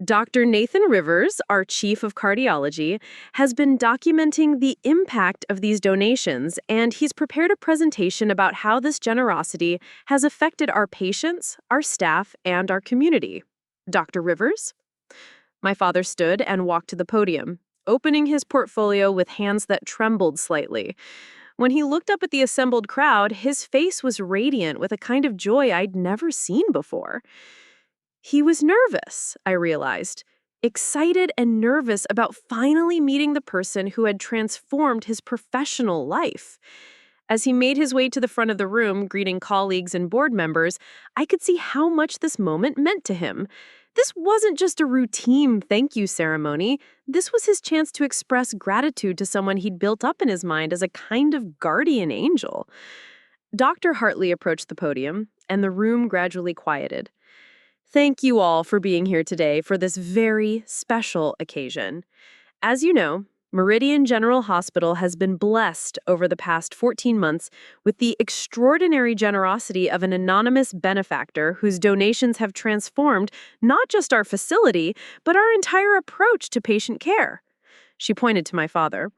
S1: Dr. Nathan Rivers, our chief of cardiology, has been documenting the impact of these donations, and he's prepared a presentation about how this generosity has affected our patients, our staff, and our community. Dr. Rivers? My father stood and walked to the podium, opening his portfolio with hands that trembled slightly. When he looked up at the assembled crowd, his face was radiant with a kind of joy I'd never seen before. He was nervous, I realized.
S3: excited and nervous about finally meeting the person who had transformed his professional life. As he made his way to the front of the room, greeting colleagues and board members, I could see how much this moment meant to him. This wasn't just a routine thank you ceremony. This was his chance to express gratitude to someone he'd built up in his mind as a kind of guardian angel. Dr. Hartley approached the podium, and the room gradually quieted. Thank you all for being here today for this very special occasion. As you know, Meridian General Hospital has been blessed over the past 14 months with the extraordinary generosity of an anonymous benefactor whose donations have transformed not just our facility, but our entire approach to patient care. She pointed to my father.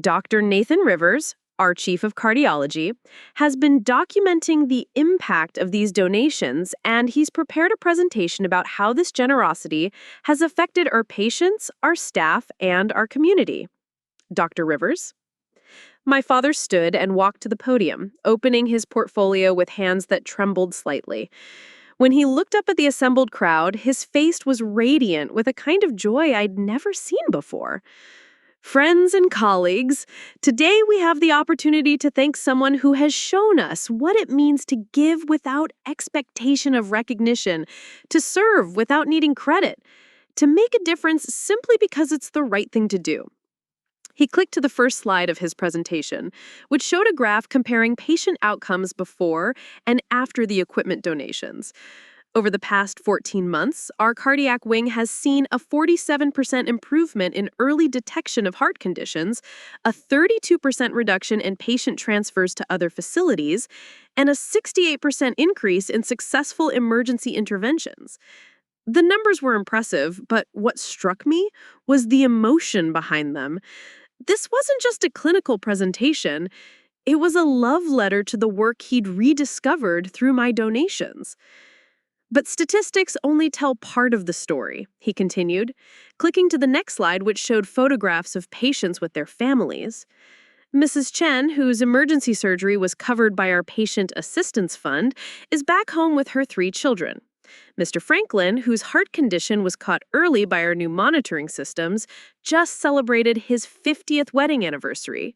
S3: Dr. Nathan Rivers, our chief of cardiology, has been documenting the impact of these donations, and he's prepared a presentation about how this generosity has affected our patients, our staff, and our community. Dr. Rivers? My father stood and walked to the podium, opening his portfolio with hands that trembled slightly. When he looked up at the assembled crowd, his face was radiant with a kind of joy I'd never seen before. Friends and colleagues, today we have the opportunity to thank someone who has shown us what it means to give without expectation of recognition, to serve without needing credit, to make a difference simply because it's the right thing to do. He clicked to the first slide of his presentation, which showed a graph comparing patient outcomes before and after the equipment donations. Over the past 14 months, our cardiac wing has seen a 47% improvement in early detection of heart conditions, a 32% reduction in patient transfers to other facilities, and a 68% increase in successful emergency interventions. The numbers were impressive, but what struck me was the emotion behind them. This wasn't just a clinical presentation. It was a love letter to the work he'd rediscovered through my donations. But statistics only tell part of the story, he continued, clicking to the next slide, which showed photographs of patients with their families. Mrs. Chen, whose emergency surgery was covered by our Patient Assistance Fund, is back home with her 3 children. Mr. Franklin, whose heart condition was caught early by our new monitoring systems, just celebrated his 50th wedding anniversary.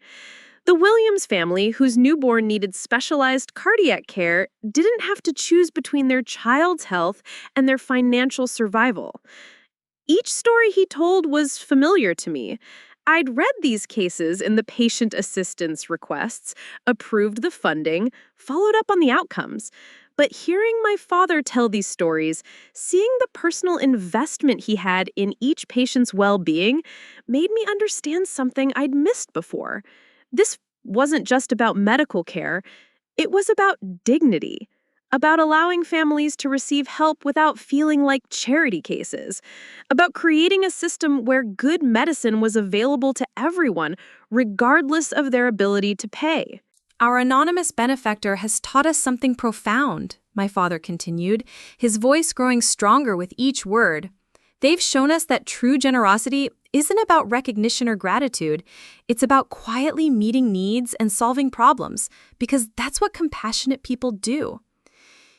S3: The Williams family, whose newborn needed specialized cardiac care, didn't have to choose between their child's health and their financial survival. Each story he told was familiar to me. I'd read these cases in the patient assistance requests, approved the funding, followed up on the outcomes. But hearing my father tell these stories, seeing the personal investment he had in each patient's well-being, made me understand something I'd missed before. This wasn't just about medical care. It was about dignity, about allowing families to receive help without feeling like charity cases, about creating a system where good medicine was available to everyone, regardless of their ability to pay.
S2: Our anonymous benefactor has taught us something profound, my father continued, his voice growing stronger with each word. They've shown us that true generosity isn't about recognition or gratitude. It's about quietly meeting needs and solving problems, because that's what compassionate people do.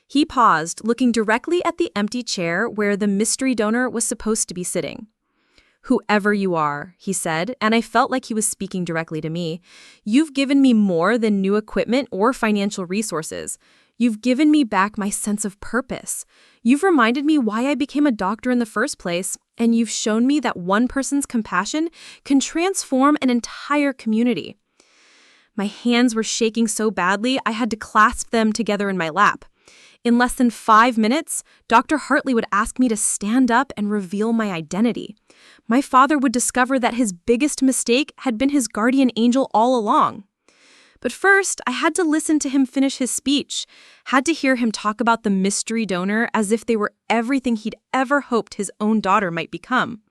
S2: He paused, looking directly at the empty chair where the mystery donor was supposed to be sitting. Whoever you are, he said, and I felt like he was speaking directly to me, you've given me more than new equipment or financial resources. You've given me back my sense of purpose. You've reminded me why I became a doctor in the first place, and you've shown me that one person's compassion can transform an entire community. My hands were shaking so badly I had to clasp them together in my lap. In less than 5 minutes, Dr. Hartley would ask me to stand up and reveal my identity. My father would discover that his biggest mistake had been his guardian angel all along. But first, I had to listen to him finish his speech, had to hear him talk about the mystery donor as if they were everything he'd ever hoped his own daughter might become.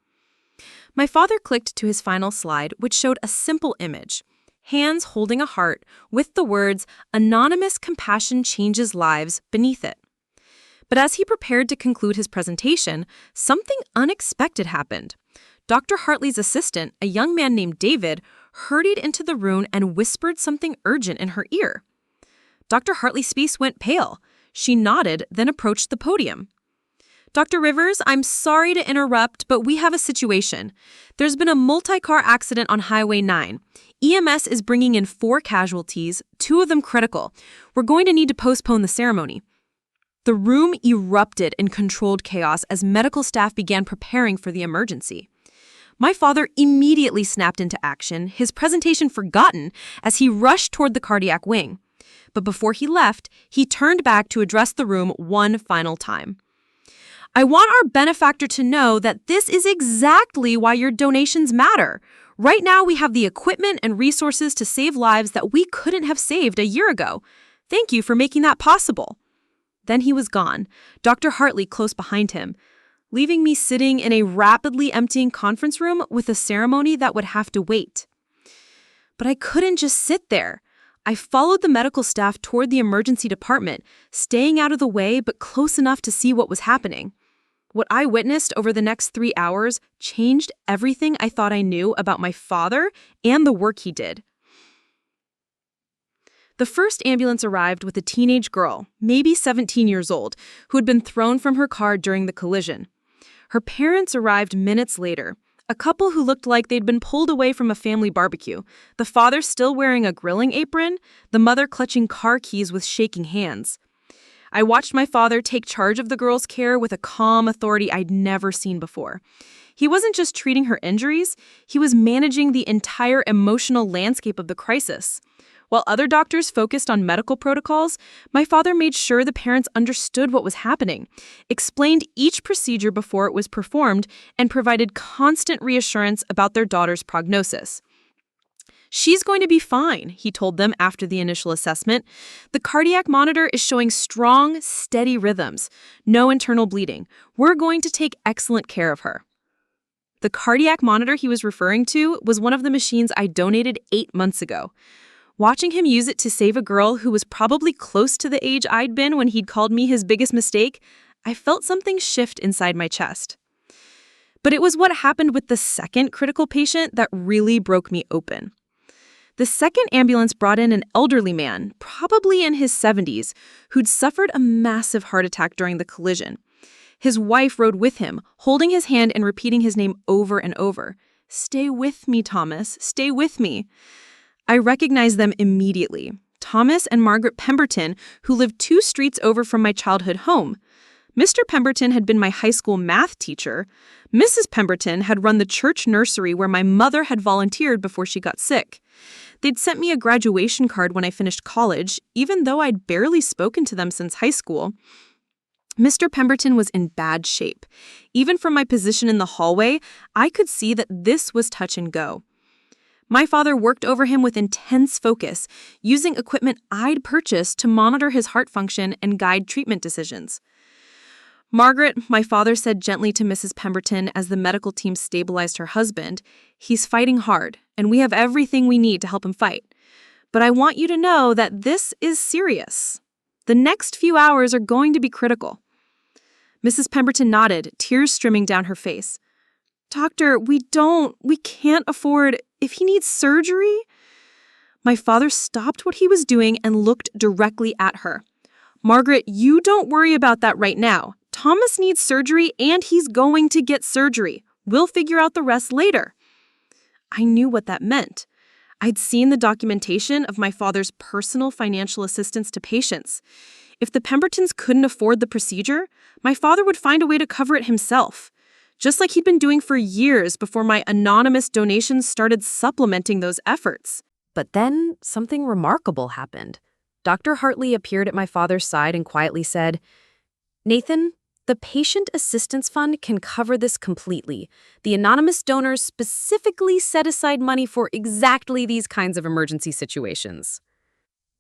S2: My father clicked to his final slide, which showed a simple image. Hands holding a heart with the words, "Anonymous compassion changes lives," beneath it. But as he prepared to conclude his presentation, something unexpected happened. Dr. Hartley's assistant, a young man named David, hurried into the room and whispered something urgent in her ear. Dr. Hartley's face went pale. She nodded, then approached the podium.
S1: Dr. Rivers, I'm sorry to interrupt, but we have a situation. There's been a multi-car accident on Highway 9. EMS is bringing in 4 casualties, 2 of them critical. We're going to need to postpone the ceremony. The room erupted in controlled chaos as medical staff began preparing for the emergency. My father immediately snapped into action, his presentation forgotten as he rushed toward the cardiac wing. But before he left, he turned back to address the room one final time. I want our benefactor to know that this is exactly why your donations matter. Right now, we have the equipment and resources to save lives that we couldn't have saved a year ago. Thank you for making that possible. Then he was gone, Dr. Hartley close behind him, leaving me sitting in a rapidly emptying conference room with a ceremony that would have to wait. But I couldn't just sit there. I followed the medical staff toward the emergency department, staying out of the way but close enough to see what was happening. What I witnessed over the next 3 hours changed everything I thought I knew about my father and the work he did. The first ambulance arrived with a teenage girl, maybe 17 years old, who had been thrown from her car during the collision. Her parents arrived minutes later, a couple who looked like they'd been pulled away from a family barbecue, the father still wearing a grilling apron, the mother clutching car keys with shaking hands. I watched my father take charge of the girl's care with a calm authority I'd never seen before. He wasn't just treating her injuries, he was managing the entire emotional landscape of the crisis. While other doctors focused on medical protocols, my father made sure the parents understood what was happening, explained each procedure before it was performed, and provided constant reassurance about their daughter's prognosis. She's going to be fine, he told them after the initial assessment. The cardiac monitor is showing strong, steady rhythms, no internal bleeding. We're going to take excellent care of her. The cardiac monitor he was referring to was one of the machines I donated 8 months ago. Watching him use it to save a girl who was probably close to the age I'd been when he'd called me his biggest mistake, I felt something shift inside my chest. But it was what happened with the second critical patient that really broke me open. The second ambulance brought in an elderly man, probably in his 70s, who'd suffered a massive heart attack during the collision. His wife rode with him, holding his hand and repeating his name over and over. "Stay with me, Thomas. Stay with me." I recognized them immediately. Thomas and Margaret Pemberton, who lived 2 streets over from my childhood home. Mr. Pemberton had been my high school math teacher. Mrs. Pemberton had run the church nursery where my mother had volunteered before she got sick. They'd sent me a graduation card when I finished college, even though I'd barely spoken to them since high school. Mr. Pemberton was in bad shape. Even from my position in the hallway, I could see that this was touch and go. My father worked over him with intense focus, using equipment I'd purchased to monitor his heart function and guide treatment decisions. "Margaret," my father said gently to Mrs. Pemberton as the medical team stabilized her husband, "he's fighting hard, and we have everything we need to help him fight. But I want you to know that this is serious. The next few hours are going to be critical." Mrs. Pemberton nodded, tears streaming down her face. "Doctor, we can't afford, if he needs surgery?" My father stopped what he was doing and looked directly at her. "Margaret, you don't worry about that right now. Thomas needs surgery and he's going to get surgery. We'll figure out the rest later." I knew what that meant. I'd seen the documentation of my father's personal financial assistance to patients. If the Pembertons couldn't afford the procedure, my father would find a way to cover it himself, just like he'd been doing for years before my anonymous donations started supplementing those efforts.
S2: But then something remarkable happened. Dr. Hartley appeared at my father's side and quietly said, "Nathan, the Patient Assistance Fund can cover this completely. The anonymous donors specifically set aside money for exactly these kinds of emergency situations."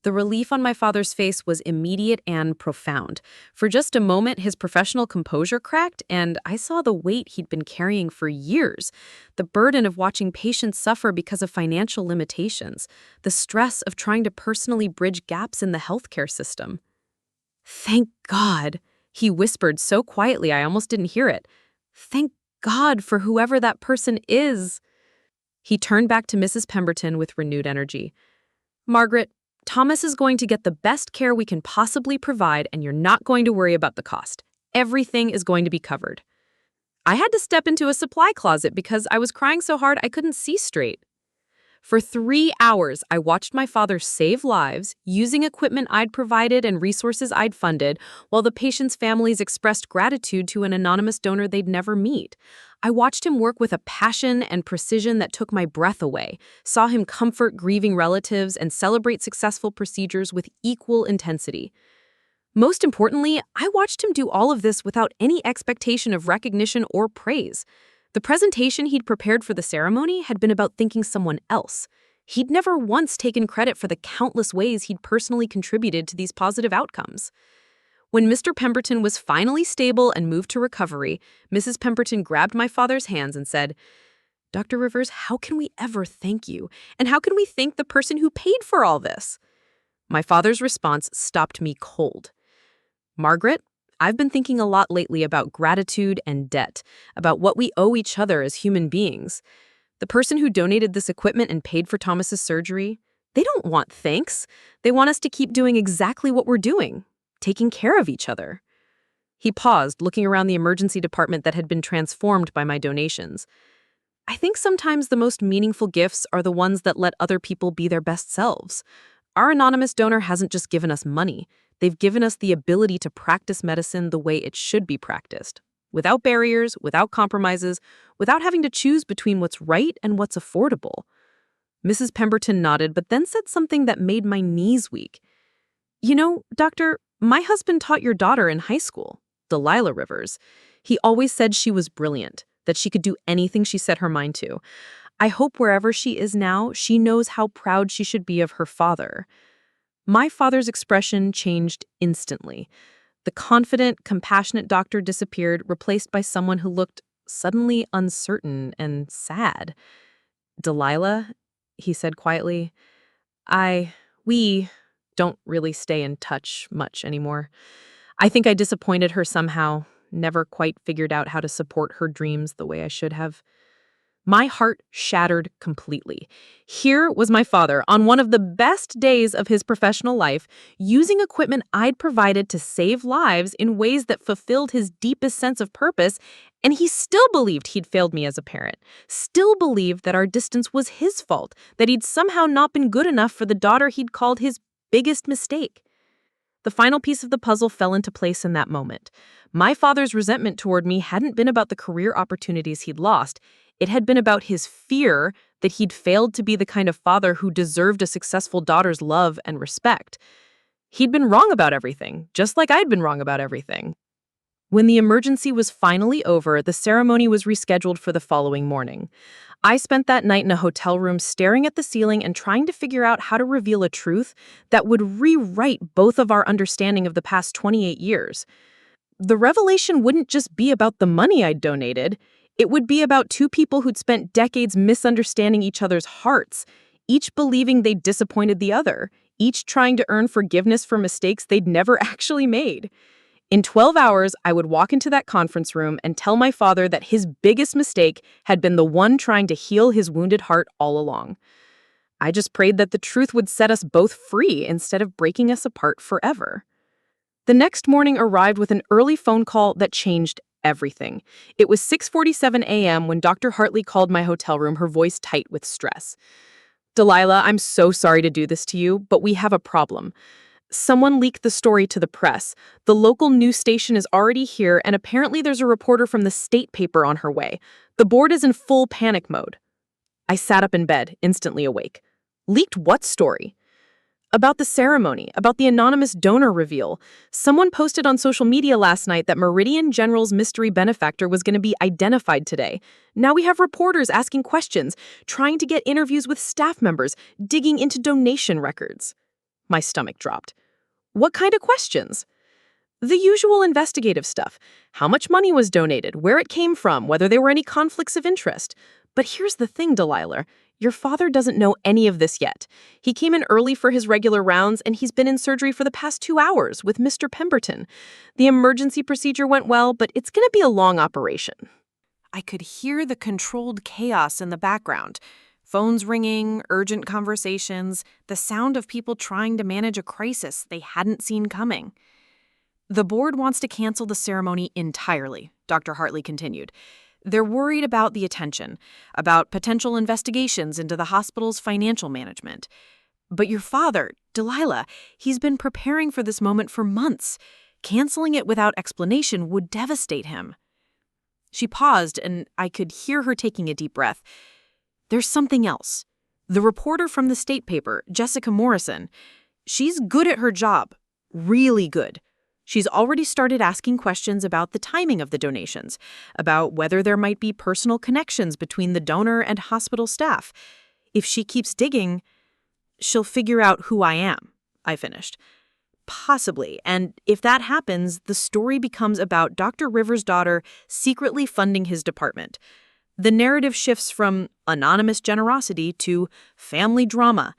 S2: The relief on my father's face was immediate and profound. For just a moment, his professional composure cracked, and I saw the weight he'd been carrying for years. The burden of watching patients suffer because of financial limitations. The stress of trying to personally bridge gaps in the healthcare system. "Thank God," he whispered so quietly I almost didn't hear it. "Thank God for whoever that person is." He turned back to Mrs. Pemberton with renewed energy. "Margaret, Thomas is going to get the best care we can possibly provide, and you're not going to worry about the cost. Everything is going to be covered. I had to step into a supply closet because I was crying so hard I couldn't see straight. For 3 hours, I watched my father save lives, using equipment I'd provided and resources I'd funded, while the patients' families expressed gratitude to an anonymous donor they'd never meet. I watched him work with a passion and precision that took my breath away, saw him comfort grieving relatives, and celebrate successful procedures with equal intensity. Most importantly, I watched him do all of this without any expectation of recognition or praise. The presentation he'd prepared for the ceremony had been about thanking someone else. He'd never once taken credit for the countless ways he'd personally contributed to these positive outcomes. When Mr. Pemberton was finally stable and moved to recovery, Mrs. Pemberton grabbed my father's hands and said, "Dr. Rivers, how can we ever thank you? And how can we thank the person who paid for all this?" My father's response stopped me cold. "Margaret, I've been thinking a lot lately about gratitude and debt, about what we owe each other as human beings. The person who donated this equipment and paid for Thomas's surgery, they don't want thanks. They want us to keep doing exactly what we're doing, taking care of each other." He paused, looking around the emergency department that had been transformed by my donations. "I think sometimes the most meaningful gifts are the ones that let other people be their best selves. Our anonymous donor hasn't just given us money. They've given us the ability to practice medicine the way it should be practiced, without barriers, without compromises, without having to choose between what's right and what's affordable." Mrs. Pemberton nodded, but then said something that made my knees weak. "You know, doctor, my husband taught your daughter in high school, Delilah Rivers. He always said she was brilliant, that she could do anything she set her mind to. I hope wherever she is now, she knows how proud she should be of her father." My father's expression changed instantly. The confident, compassionate doctor disappeared, replaced by someone who looked suddenly uncertain and sad. "Delilah," he said quietly, we don't really stay in touch much anymore. I think I disappointed her somehow, never quite figured out how to support her dreams the way I should have." My heart shattered completely. Here was my father, on one of the best days of his professional life, using equipment I'd provided to save lives in ways that fulfilled his deepest sense of purpose, and he still believed he'd failed me as a parent, still believed that our distance was his fault, that he'd somehow not been good enough for the daughter he'd called his biggest mistake. The final piece of the puzzle fell into place in that moment. My father's resentment toward me hadn't been about the career opportunities he'd lost. It had been about his fear that he'd failed to be the kind of father who deserved a successful daughter's love and respect. He'd been wrong about everything, just like I'd been wrong about everything. When the emergency was finally over, the ceremony was rescheduled for the following morning. I spent that night in a hotel room staring at the ceiling and trying to figure out how to reveal a truth that would rewrite both of our understanding of the past 28 years. The revelation wouldn't just be about the money I'd donated. It would be about two people who'd spent decades misunderstanding each other's hearts, each believing they'd disappointed the other, each trying to earn forgiveness for mistakes they'd never actually made. In 12 hours, I would walk into that conference room and tell my father that his biggest mistake had been the one trying to heal his wounded heart all along. I just prayed that the truth would set us both free instead of breaking us apart forever. The next morning arrived with an early phone call that changed everything. It was 6:47 a.m. when Dr. Hartley called my hotel room, her voice tight with stress. "Delilah, I'm so sorry to do this to you, but we have a problem. Someone leaked the story to the press. The local news station is already here, and apparently there's a reporter from the state paper on her way. The board is in full panic mode." I sat up in bed, instantly awake. Leaked what story? About the ceremony, about the anonymous donor reveal. Someone posted on social media last night that Meridian General's mystery benefactor was going to be identified today. Now we have reporters asking questions, trying to get interviews with staff members, digging into donation records. My stomach dropped. What kind of questions? The usual investigative stuff. How much money was donated, where it came from, whether there were any conflicts of interest. But here's the thing, Delilah. Your father doesn't know any of this yet. He came in early for his regular rounds, and he's been in surgery for the past 2 hours with Mr. Pemberton. The emergency procedure went well, but it's going to be a long operation. I could hear the controlled chaos in the background. Phones ringing, urgent conversations, the sound of people trying to manage a crisis they hadn't seen coming. The board wants to cancel the ceremony entirely, Dr. Hartley continued. They're worried about the attention, about potential investigations into the hospital's financial management. But your father, Delilah, he's been preparing for this moment for months. Canceling it without explanation would devastate him. She paused, and I could hear her taking a deep breath. There's something else. The reporter from the state paper, Jessica Morrison, she's good at her job. Really good. She's already started asking questions about the timing of the donations, about whether there might be personal connections between the donor and hospital staff. If she keeps digging, she'll figure out who I am, I finished. Possibly, and if that happens, the story becomes about Dr. Rivers' daughter secretly funding his department. The narrative shifts from anonymous generosity to family drama,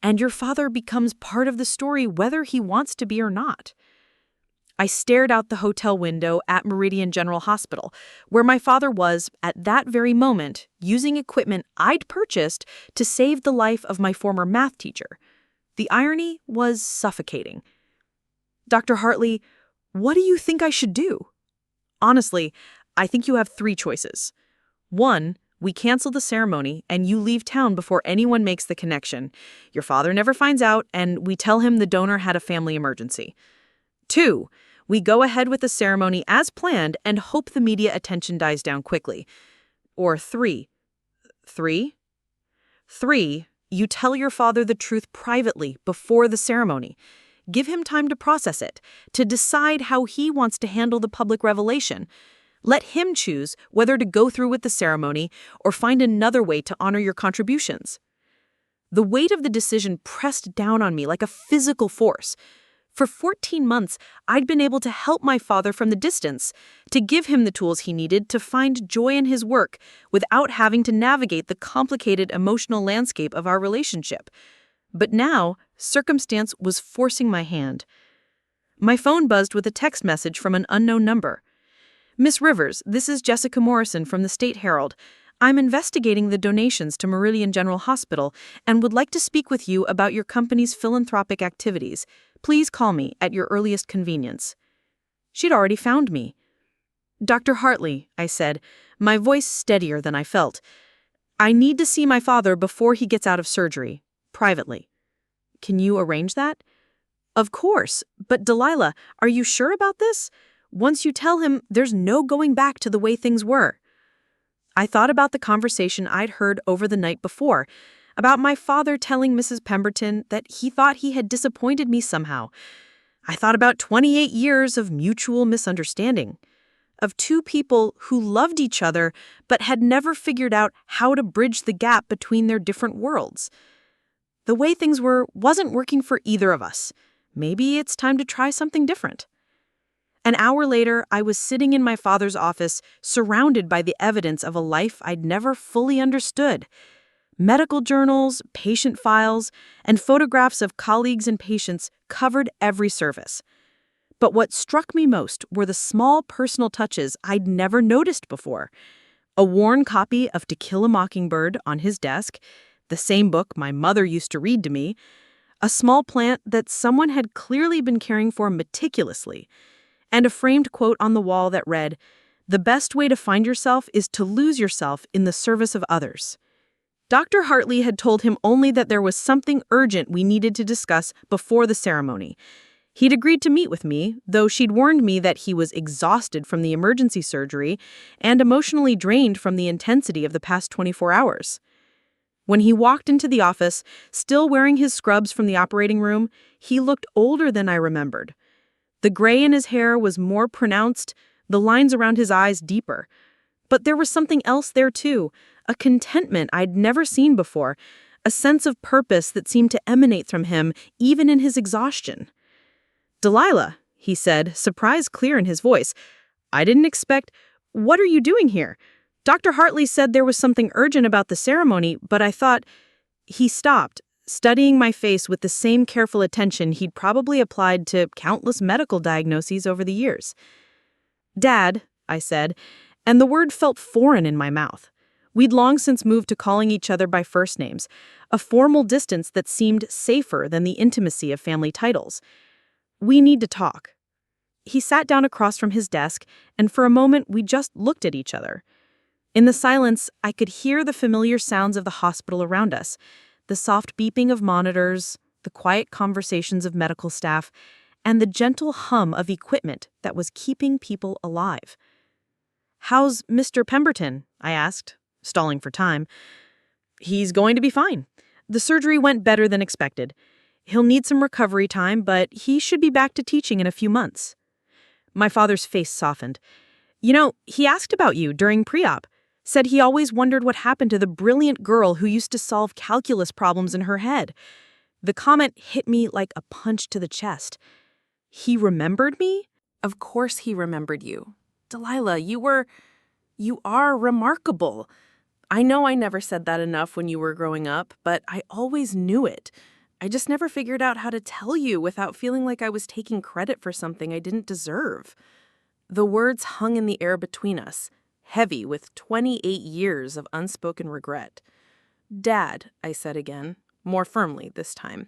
S2: and your father becomes part of the story whether he wants to be or not. I stared out the hotel window at Meridian General Hospital, where my father was, at that very moment, using equipment I'd purchased to save the life of my former math teacher. The irony was suffocating. Dr. Hartley, what do you think I should do? Honestly, I think you have 3 choices. 1, we cancel the ceremony and you leave town before anyone makes the connection. Your father never finds out and we tell him the donor had a family emergency. 2, we go ahead with the ceremony as planned and hope the media attention dies down quickly. Or 3, you tell your father the truth privately before the ceremony. Give him time to process it, to decide how he wants to handle the public revelation. Let him choose whether to go through with the ceremony or find another way to honor your contributions. The weight of the decision pressed down on me like a physical force. For 14 months, I'd been able to help my father from the distance, to give him the tools he needed to find joy in his work without having to navigate the complicated emotional landscape of our relationship. But now, circumstance was forcing my hand. My phone buzzed with a text message from an unknown number. Miss Rivers, this is Jessica Morrison from the State Herald. I'm investigating the donations to Meridian General Hospital and would like to speak with you about your company's philanthropic activities. Please call me at your earliest convenience. She'd already found me. Dr. Hartley, I said, my voice steadier than I felt. I need to see my father before he gets out of surgery, privately. Can you arrange that? Of course, but Delilah, are you sure about this? Once you tell him, there's no going back to the way things were. I thought about the conversation I'd heard over the night before, about my father telling Mrs. Pemberton that he thought he had disappointed me somehow. I thought about 28 years of mutual misunderstanding, of 2 people who loved each other but had never figured out how to bridge the gap between their different worlds. The way things were wasn't working for either of us. Maybe it's time to try something different. An hour later, I was sitting in my father's office, surrounded by the evidence of a life I'd never fully understood. Medical journals, patient files, and photographs of colleagues and patients covered every surface. But what struck me most were the small personal touches I'd never noticed before. A worn copy of To Kill a Mockingbird on his desk, the same book my mother used to read to me, a small plant that someone had clearly been caring for meticulously, and a framed quote on the wall that read, "The best way to find yourself is to lose yourself in the service of others." Dr. Hartley had told him only that there was something urgent we needed to discuss before the ceremony. He'd agreed to meet with me, though she'd warned me that he was exhausted from the emergency surgery and emotionally drained from the intensity of the past 24 hours. When he walked into the office, still wearing his scrubs from the operating room, he looked older than I remembered. The gray in his hair was more pronounced, the lines around his eyes deeper. But there was something else there too, a contentment I'd never seen before, a sense of purpose that seemed to emanate from him even in his exhaustion. "Delilah," he said, surprise clear in his voice. "I didn't expect— What are you doing here? Dr. Hartley said there was something urgent about the ceremony, but I thought—" He stopped, studying my face with the same careful attention he'd probably applied to countless medical diagnoses over the years. "Dad," I said, and the word felt foreign in my mouth. We'd long since moved to calling each other by first names, a formal distance that seemed safer than the intimacy of family titles. "We need to talk."
S3: He sat down across from his desk, and for a moment we just looked at each other. In the silence, I could hear the familiar sounds of the hospital around us, the soft beeping of monitors, the quiet conversations of medical staff, and the gentle hum of equipment that was keeping people alive. "How's Mr. Pemberton?" I asked, stalling for time. "He's going to be fine. The surgery went better than expected. He'll need some recovery time, but he should be back to teaching in a few months." My father's face softened. He asked about you during pre-op. Said he always wondered what happened to the brilliant girl who used to solve calculus problems in her head. The comment hit me like a punch to the chest. He remembered me?
S1: Of course he remembered you. Delilah, you are remarkable. I know I never said that enough when you were growing up, but I always knew it. I just never figured out how to tell you without feeling like I was taking credit for something I didn't deserve. The words hung in the air between us, heavy with 28 years of unspoken regret. "Dad," I said again, more firmly this time.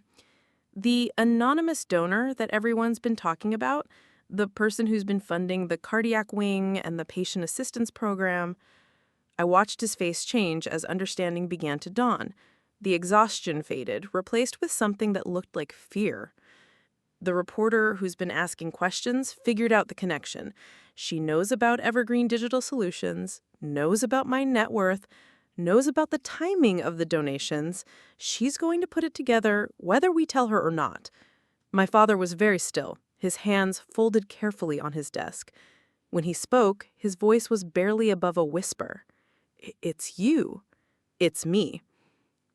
S1: "The anonymous donor that everyone's been talking about, the person who's been funding the cardiac wing and the patient assistance program." I watched his face change as understanding began to dawn. The exhaustion faded, replaced with something that looked like fear. The reporter who's been asking questions figured out the connection. She knows about Evergreen Digital Solutions, knows about my net worth, knows about the timing of the donations. She's going to put it together whether we tell her or not. My father was very still, his hands folded carefully on his desk. When he spoke, his voice was barely above a whisper. "It's you. It's me."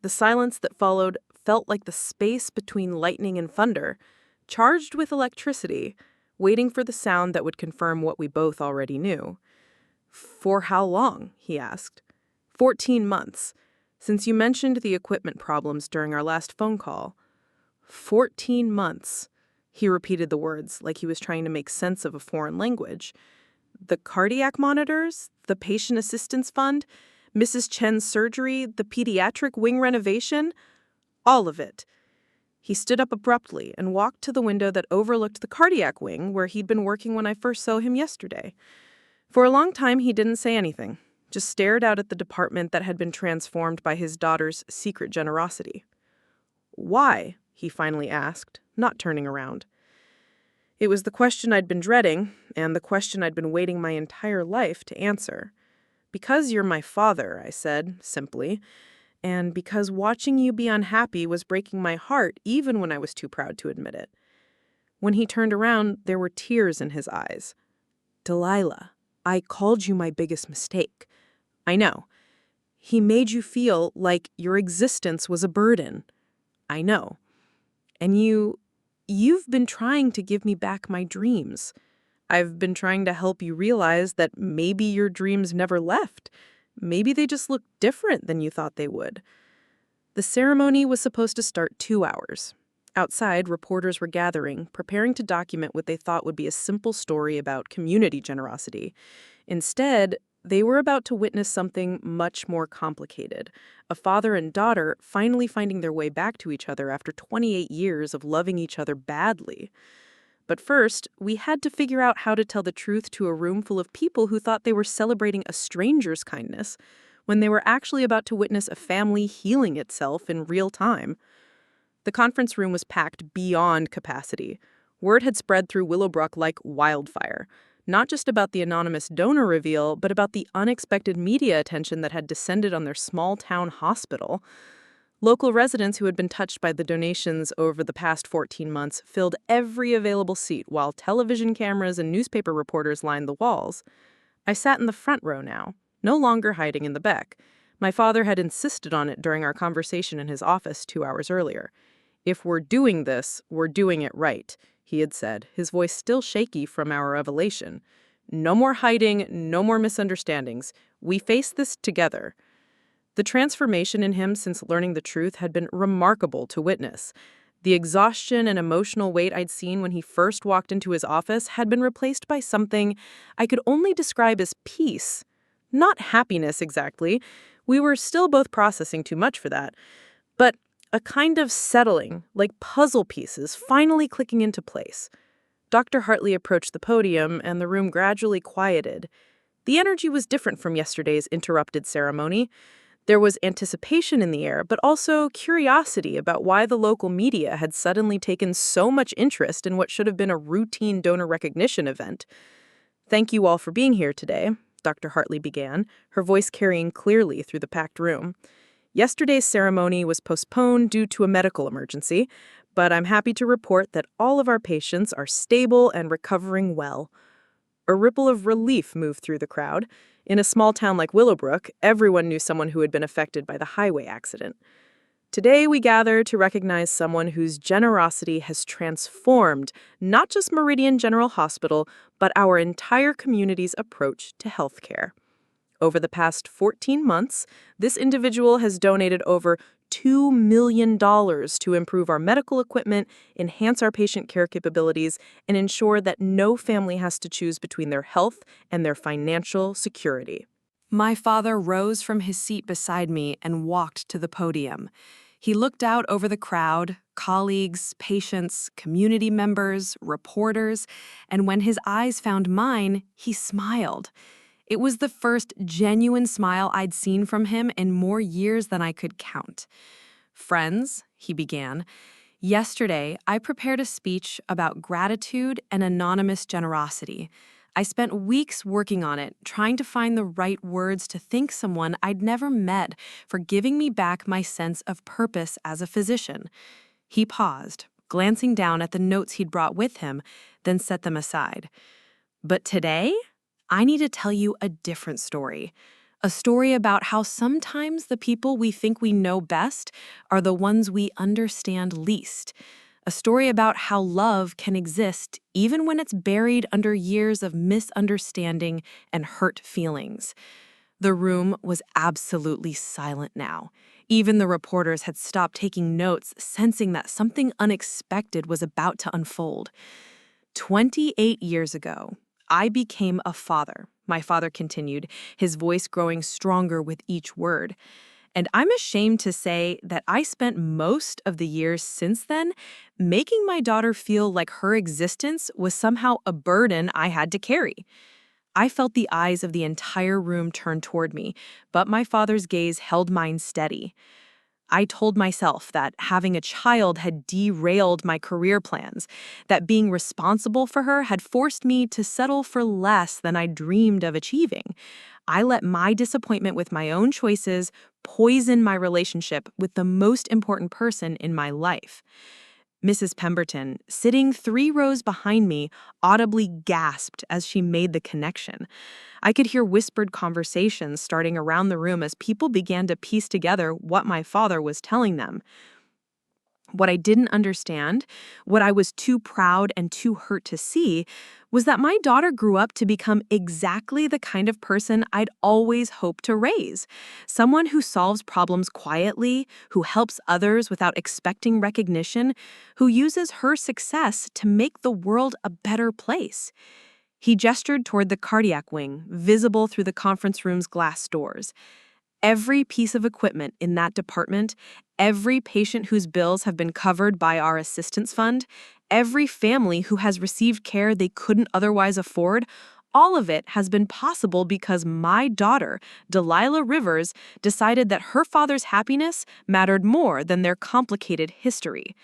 S1: The silence that followed felt like the space between lightning and thunder, charged with electricity, waiting for the sound that would confirm what we both already knew. "For how long?" he asked. 14 months, since you mentioned the equipment problems during our last phone call." 14 months. He repeated the words like he was trying to make sense of a foreign language. "The cardiac monitors, the patient assistance fund, Mrs. Chen's surgery, the pediatric wing renovation, all of it." He stood up abruptly and walked to the window that overlooked the cardiac wing where he'd been working when I first saw him yesterday. For a long time, he didn't say anything, just stared out at the department that had been transformed by his daughter's secret generosity. "Why?" he finally asked, not turning around. It was the question I'd been dreading, and the question I'd been waiting my entire life to answer. "Because you're my father," I said, simply, "and because watching you be unhappy was breaking my heart even when I was too proud to admit it." When he turned around, there were tears in his eyes. "Delilah, I called you my biggest mistake. I know. He made you feel like your existence was a burden. I know. And you've been trying to give me back my dreams. I've been trying to help you realize that maybe your dreams never left. Maybe they just look different than you thought they would." The ceremony was supposed to start 2 hours. Outside, reporters were gathering, preparing to document what they thought would be a simple story about community generosity. Instead, they were about to witness something much more complicated. A father and daughter finally finding their way back to each other after 28 years of loving each other badly. But first, we had to figure out how to tell the truth to a room full of people who thought they were celebrating a stranger's kindness when they were actually about to witness a family healing itself in real time. The conference room was packed beyond capacity. Word had spread through Willowbrook like wildfire, not just about the anonymous donor reveal, but about the unexpected media attention that had descended on their small-town hospital. Local residents who had been touched by the donations over the past 14 months filled every available seat while television cameras and newspaper reporters lined the walls. I sat in the front row now, no longer hiding in the back. My father had insisted on it during our conversation in his office 2 hours earlier. "If we're doing this, we're doing it right," he had said, his voice still shaky from our revelation. "No more hiding, no more misunderstandings. We face this together." The transformation in him since learning the truth had been remarkable to witness. The exhaustion and emotional weight I'd seen when he first walked into his office had been replaced by something I could only describe as peace. Not happiness exactly. We were still both processing too much for that. But a kind of settling, like puzzle pieces finally clicking into place.
S3: Dr. Hartley approached the podium, and the room gradually quieted. The energy was different from yesterday's interrupted ceremony. There was anticipation in the air, but also curiosity about why the local media had suddenly taken so much interest in what should have been a routine donor recognition event. "Thank you all for being here today," Dr. Hartley began, her voice carrying clearly through the packed room. "Yesterday's ceremony was postponed due to a medical emergency, but I'm happy to report that all of our patients are stable and recovering well." A ripple of relief moved through the crowd. In a small town like Willowbrook, everyone knew someone who had been affected by the highway accident. Today, we gather to recognize someone whose generosity has transformed not just Meridian General Hospital, but our entire community's approach to healthcare. Over the past 14 months, this individual has donated over $2 million to improve our medical equipment, enhance our patient care capabilities, and ensure that no family has to choose between their health and their financial security.
S2: My father rose from his seat beside me and walked to the podium. He looked out over the crowd, colleagues, patients, community members, reporters, and when his eyes found mine, he smiled. It was the first genuine smile I'd seen from him in more years than I could count. "Friends," he began, "yesterday I prepared a speech about gratitude and anonymous generosity. I spent weeks working on it, trying to find the right words to thank someone I'd never met for giving me back my sense of purpose as a physician." He paused, glancing down at the notes he'd brought with him, then set them aside. "But today, I need to tell you a different story. A story about how sometimes the people we think we know best are the ones we understand least. A story about how love can exist even when it's buried under years of misunderstanding and hurt feelings." The room was absolutely silent now. Even the reporters had stopped taking notes, sensing that something unexpected was about to unfold. 28 years ago, I became a father, my father continued, his voice growing stronger with each word. And I'm ashamed to say that I spent most of the years since then making my daughter feel like her existence was somehow a burden I had to carry. I felt the eyes of the entire room turn toward me, but my father's gaze held mine steady. I told myself that having a child had derailed my career plans, that being responsible for her had forced me to settle for less than I dreamed of achieving. I let my disappointment with my own choices poison my relationship with the most important person in my life. Mrs. Pemberton, sitting 3 rows behind me, audibly gasped as she made the connection. I could hear whispered conversations starting around the room as people began to piece together what my father was telling them. What I didn't understand, what I was too proud and too hurt to see, was that my daughter grew up to become exactly the kind of person I'd always hoped to raise. Someone who solves problems quietly, who helps others without expecting recognition, who uses her success to make the world a better place. He gestured toward the cardiac wing, visible through the conference room's glass doors. Every piece of equipment in that department, every patient whose bills have been covered by our assistance fund, every family who has received care they couldn't otherwise afford, all of it has been possible because my daughter, Delilah Rivers, decided that her father's happiness mattered more than their complicated history.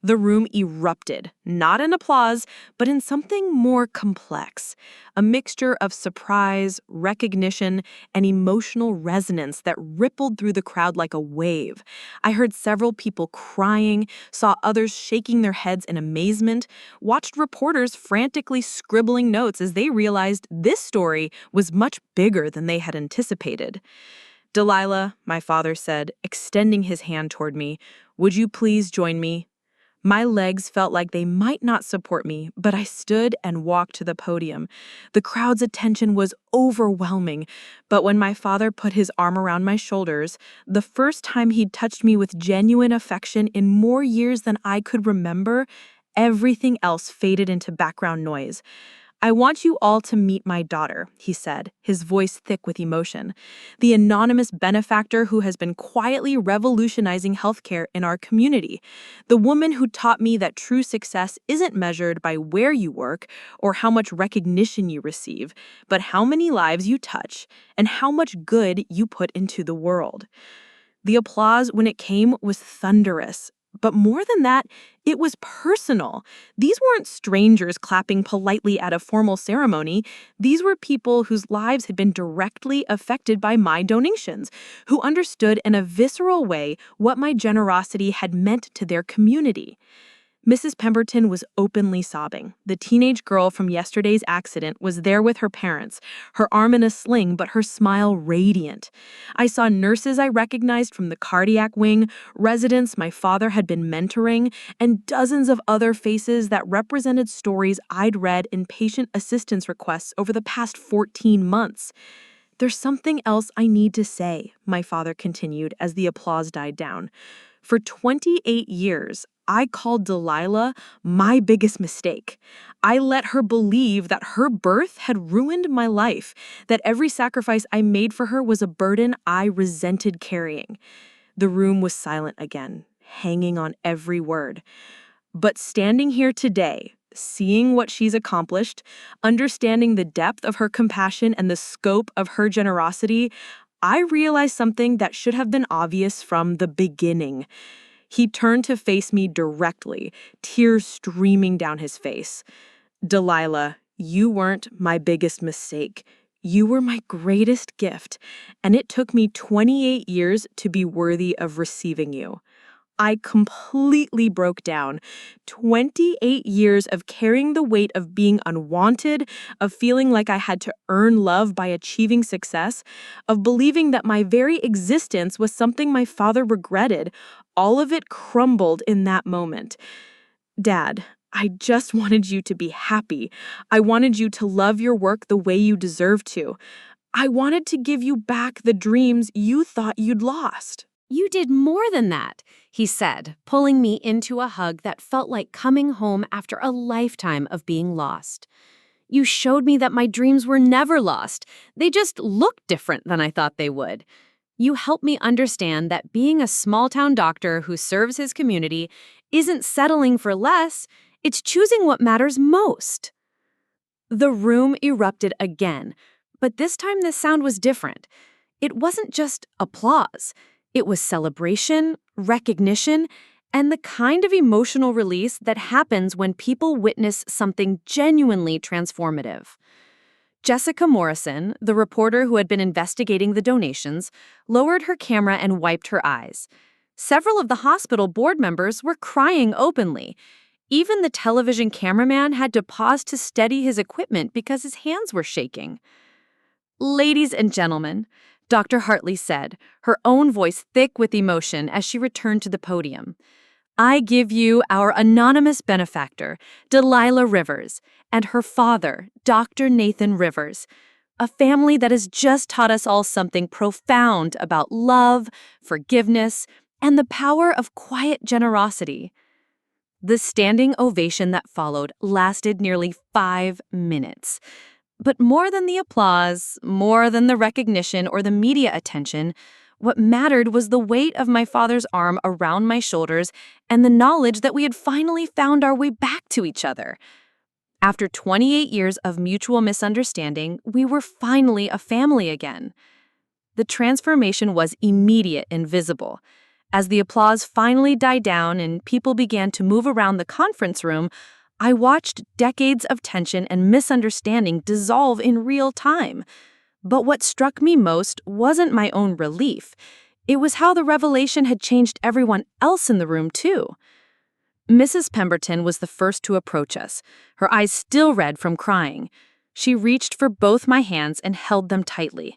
S2: The room erupted, not in applause, but in something more complex, a mixture of surprise, recognition, and emotional resonance that rippled through the crowd like a wave. I heard several people crying, saw others shaking their heads in amazement, watched reporters frantically scribbling notes as they realized this story was much bigger than they had anticipated. "Delilah," my father said, extending his hand toward me, "would you please join me?" My legs felt like they might not support me, but I stood and walked to the podium. The crowd's attention was overwhelming, but when my father put his arm around my shoulders, the first time he'd touched me with genuine affection in more years than I could remember, everything else faded into background noise.
S4: I want you all to meet my daughter, he said, his voice thick with emotion. The anonymous benefactor who has been quietly revolutionizing healthcare in our community. The woman who taught me that true success isn't measured by where you work or how much recognition you receive, but how many lives you touch and how much good you put into the world. The applause, when it came, was thunderous. But more than that, it was personal. These weren't strangers clapping politely at a formal ceremony. These were people whose lives had been directly affected by my donations, who understood in a visceral way what my generosity had meant to their community. Mrs. Pemberton was openly sobbing. The teenage girl from yesterday's accident was there with her parents, her arm in a sling, but her smile radiant. I saw nurses I recognized from the cardiac wing, residents my father had been mentoring, and dozens of other faces that represented stories I'd read in patient assistance requests over the past 14 months. There's something else I need to say, my father continued as the applause died down. For 28 years, I called Delilah my biggest mistake. I let her believe that her birth had ruined my life, that every sacrifice I made for her was a burden I resented carrying. The room was silent again, hanging on every word. But standing here today, seeing what she's accomplished, understanding the depth of her compassion and the scope of her generosity, I realized something that should have been obvious from the beginning. He turned to face me directly, tears streaming down his face. Delilah, you weren't my biggest mistake. You were my greatest gift, and it took me 28 years to be worthy of receiving you. I completely broke down. 28 years of carrying the weight of being unwanted, of feeling like I had to earn love by achieving success, of believing that my very existence was something my father regretted. All of it crumbled in that moment. Dad, I just wanted you to be happy. I wanted you to love your work the way you deserve to. I wanted to give you back the dreams you thought you'd lost.
S2: You did more than that, he said, pulling me into a hug that felt like coming home after a lifetime of being lost. You showed me that my dreams were never lost. They just looked different than I thought they would. You helped me understand that being a small-town doctor who serves his community isn't settling for less, it's choosing what matters most. The room erupted again, but this time the sound was different. It wasn't just applause. It was celebration, recognition, and the kind of emotional release that happens when people witness something genuinely transformative. Jessica Morrison, the reporter who had been investigating the donations, lowered her camera and wiped her eyes. Several of the hospital board members were crying openly. Even the television cameraman had to pause to steady his equipment because his hands were shaking. Ladies and gentlemen, Dr. Hartley said, her own voice thick with emotion as she returned to the podium. I give you our anonymous benefactor, Delilah Rivers, and her father, Dr. Nathan Rivers, a family that has just taught us all something profound about love, forgiveness, and the power of quiet generosity. The standing ovation that followed lasted nearly 5 minutes. But more than the applause, more than the recognition or the media attention, what mattered was the weight of my father's arm around my shoulders and the knowledge that we had finally found our way back to each other. After 28 years of mutual misunderstanding, we were finally a family again. The transformation was immediate and visible. As the applause finally died down and people began to move around the conference room, I watched decades of tension and misunderstanding dissolve in real time. But what struck me most wasn't my own relief. It was how the revelation had changed everyone else in the room, too. Mrs. Pemberton was the first to approach us, her eyes still red from crying. She reached for both my hands and held them tightly.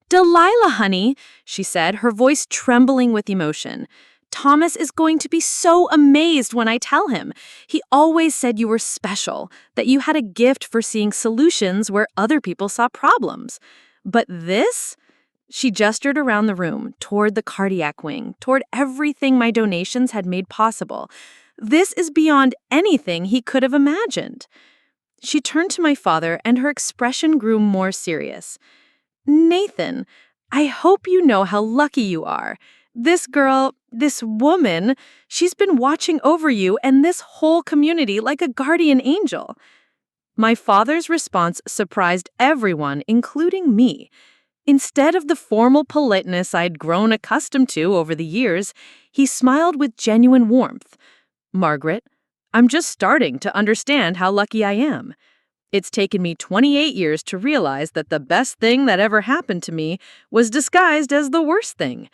S2: "Delilah, honey," she said, her voice trembling with emotion. "Thomas is going to be so amazed when I tell him. He always said you were special, that you had a gift for seeing solutions where other people saw problems. But this?" She gestured around the room, toward the cardiac wing, toward everything my donations had made possible. "This is beyond anything he could have imagined."
S4: She turned to my father, and her expression grew more serious. "Nathan, I hope you know how lucky you are. This girl, this woman, she's been watching over you and this whole community like a guardian angel." My father's response surprised everyone, including me. Instead of the formal politeness I'd grown accustomed to over the years, he smiled with genuine warmth. "Margaret, I'm just starting to understand how lucky I am. It's taken me 28 years to realize that the best thing that ever happened to me was disguised as the worst thing.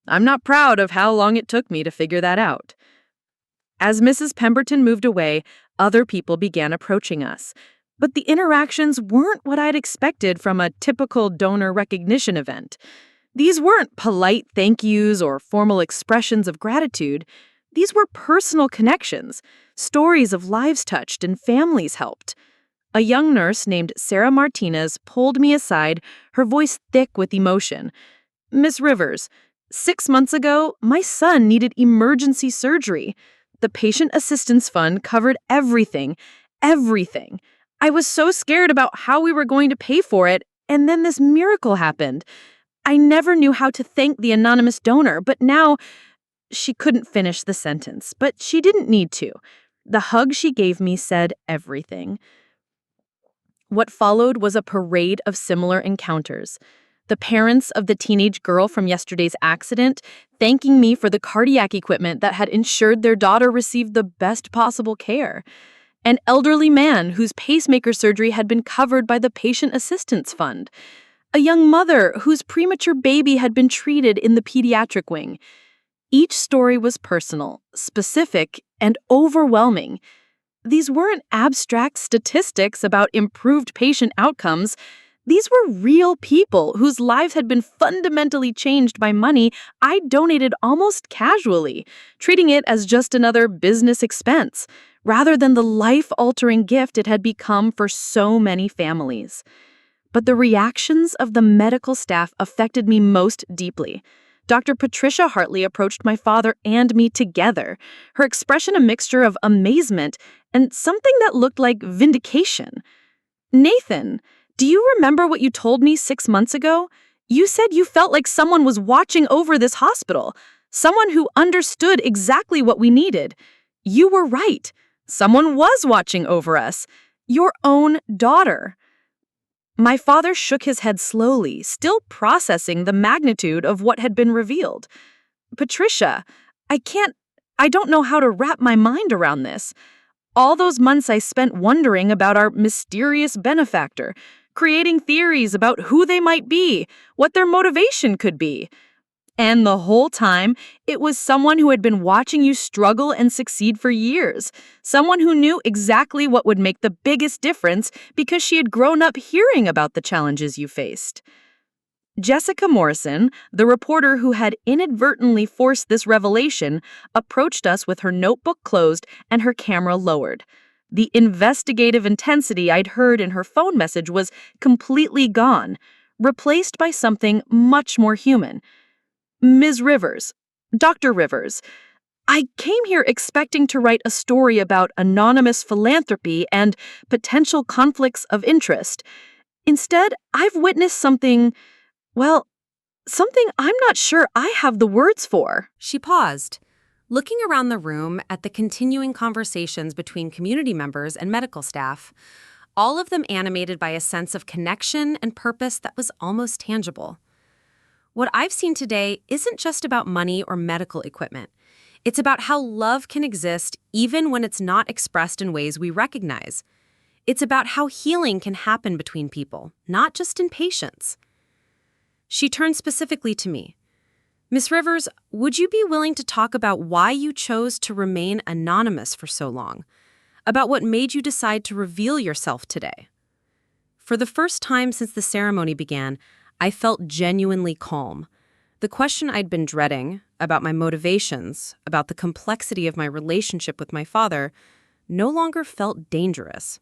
S4: I'm not proud of how long it took me to figure that out." As Mrs. Pemberton moved away, other people began approaching us. But the interactions weren't what I'd expected from a typical donor recognition event. These weren't polite thank yous or formal expressions of gratitude. These were personal connections, stories of lives touched and families helped. A young nurse named Sarah Martinez pulled me aside, her voice thick with emotion. "Miss Rivers, 6 months ago, my son needed emergency surgery. The Patient Assistance Fund covered everything. I was so scared about how we were going to pay for it, and then this miracle happened. I never knew how to thank the anonymous donor, but now—" She couldn't finish the sentence, but she didn't need to. The hug she gave me said everything. What followed was a parade of similar encounters. The parents of the teenage girl from yesterday's accident thanking me for the cardiac equipment that had ensured their daughter received the best possible care. An elderly man whose pacemaker surgery had been covered by the Patient Assistance Fund. A young mother whose premature baby had been treated in the pediatric wing. Each story was personal, specific, and overwhelming. These weren't abstract statistics about improved patient outcomes. These were real people whose lives had been fundamentally changed by money I donated almost casually, treating it as just another business expense, rather than the life-altering gift it had become for so many families. But the reactions of the medical staff affected me most deeply. Dr. Patricia Hartley approached my father and me together, her expression a mixture of amazement and something that looked like vindication. "Nathan, do you remember what you told me 6 months ago? You said you felt like someone was watching over this hospital, someone who understood exactly what we needed. You were right. Someone was watching over us. Your own daughter." My father shook his head slowly, still processing the magnitude of what had been revealed. "Patricia, I don't know how to wrap my mind around this. All those months I spent wondering about our mysterious benefactor, creating theories about who they might be, what their motivation could be. And the whole time, it was someone who had been watching you struggle and succeed for years. Someone who knew exactly what would make the biggest difference because she had grown up hearing about the challenges you faced." Jessica Morrison, the reporter who had inadvertently forced this revelation, approached us with her notebook closed and her camera lowered. The investigative intensity I'd heard in her phone message was completely gone, replaced by something much more human. "Ms. Rivers, Dr. Rivers, I came here expecting to write a story about anonymous philanthropy and potential conflicts of interest. Instead, I've witnessed something I'm not sure I have the words for."
S2: She paused, looking around the room at the continuing conversations between community members and medical staff, all of them animated by a sense of connection and purpose that was almost tangible. What I've seen today isn't just about money or medical equipment. It's about how love can exist even when it's not expressed in ways we recognize. It's about how healing can happen between people, not just in patients. She turned specifically to me. "Miss Rivers, would you be willing to talk about why you chose to remain anonymous for so long? About what made you decide to reveal yourself today?" For the first time since the ceremony began, I felt genuinely calm. The question I'd been dreading, about my motivations, about the complexity of my relationship with my father, no longer felt dangerous.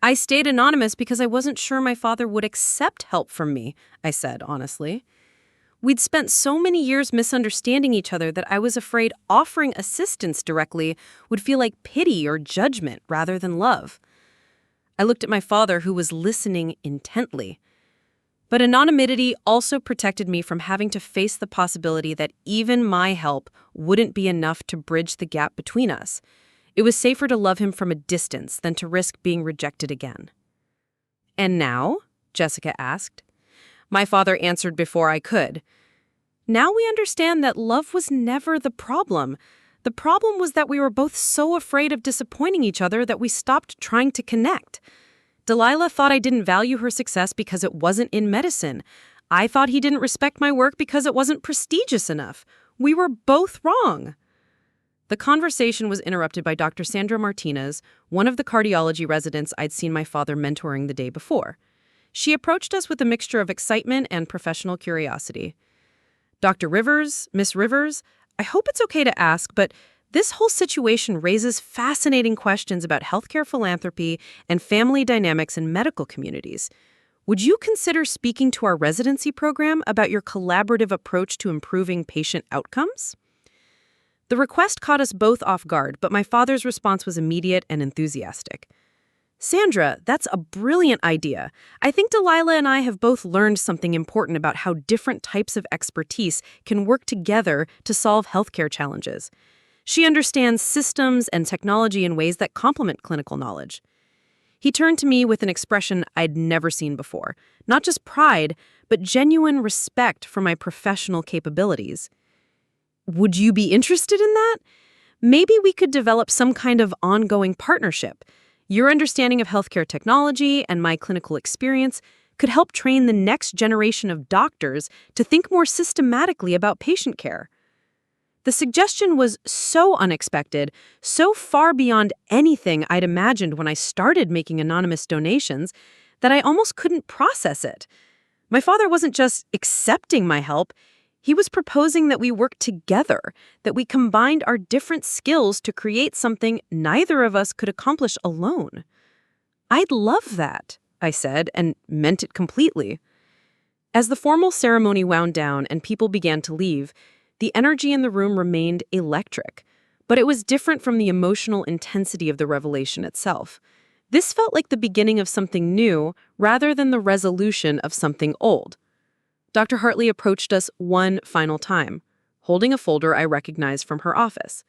S2: "I stayed anonymous because I wasn't sure my father would accept help from me," I said honestly. "We'd spent so many years misunderstanding each other that I was afraid offering assistance directly would feel like pity or judgment rather than love." I looked at my father, who was listening intently. But anonymity also protected me from having to face the possibility that even my help wouldn't be enough to bridge the gap between us. It was safer to love him from a distance than to risk being rejected again. "And now?" Jessica asked. My father answered before I could. "Now we understand that love was never the problem. The problem was that we were both so afraid of disappointing each other that we stopped trying to connect. Delilah thought I didn't value her success because it wasn't in medicine. I thought he didn't respect my work because it wasn't prestigious enough. We were both wrong." The conversation was interrupted by Dr. Sandra Martinez, one of the cardiology residents I'd seen my father mentoring the day before. She approached us with a mixture of excitement and professional curiosity. "Dr. Rivers, Miss Rivers, I hope it's okay to ask, but this whole situation raises fascinating questions about healthcare philanthropy and family dynamics in medical communities. Would you consider speaking to our residency program about your collaborative approach to improving patient outcomes?" The request caught us both off guard, but my father's response was immediate and enthusiastic. "Sandra, that's a brilliant idea. I think Delilah and I have both learned something important about how different types of expertise can work together to solve healthcare challenges. She understands systems and technology in ways that complement clinical knowledge." He turned to me with an expression I'd never seen before. Not just pride, but genuine respect for my professional capabilities. "Would you be interested in that? Maybe we could develop some kind of ongoing partnership. Your understanding of healthcare technology and my clinical experience could help train the next generation of doctors to think more systematically about patient care." The suggestion was so unexpected, so far beyond anything I'd imagined when I started making anonymous donations, that I almost couldn't process it. My father wasn't just accepting my help. He was proposing that we work together, that we combined our different skills to create something neither of us could accomplish alone. "I'd love that," I said, and meant it completely. As the formal ceremony wound down and people began to leave, the energy in the room remained electric, but it was different from the emotional intensity of the revelation itself. This felt like the beginning of something new rather than the resolution of something old. Dr. Hartley approached us one final time, holding a folder I recognized from her office.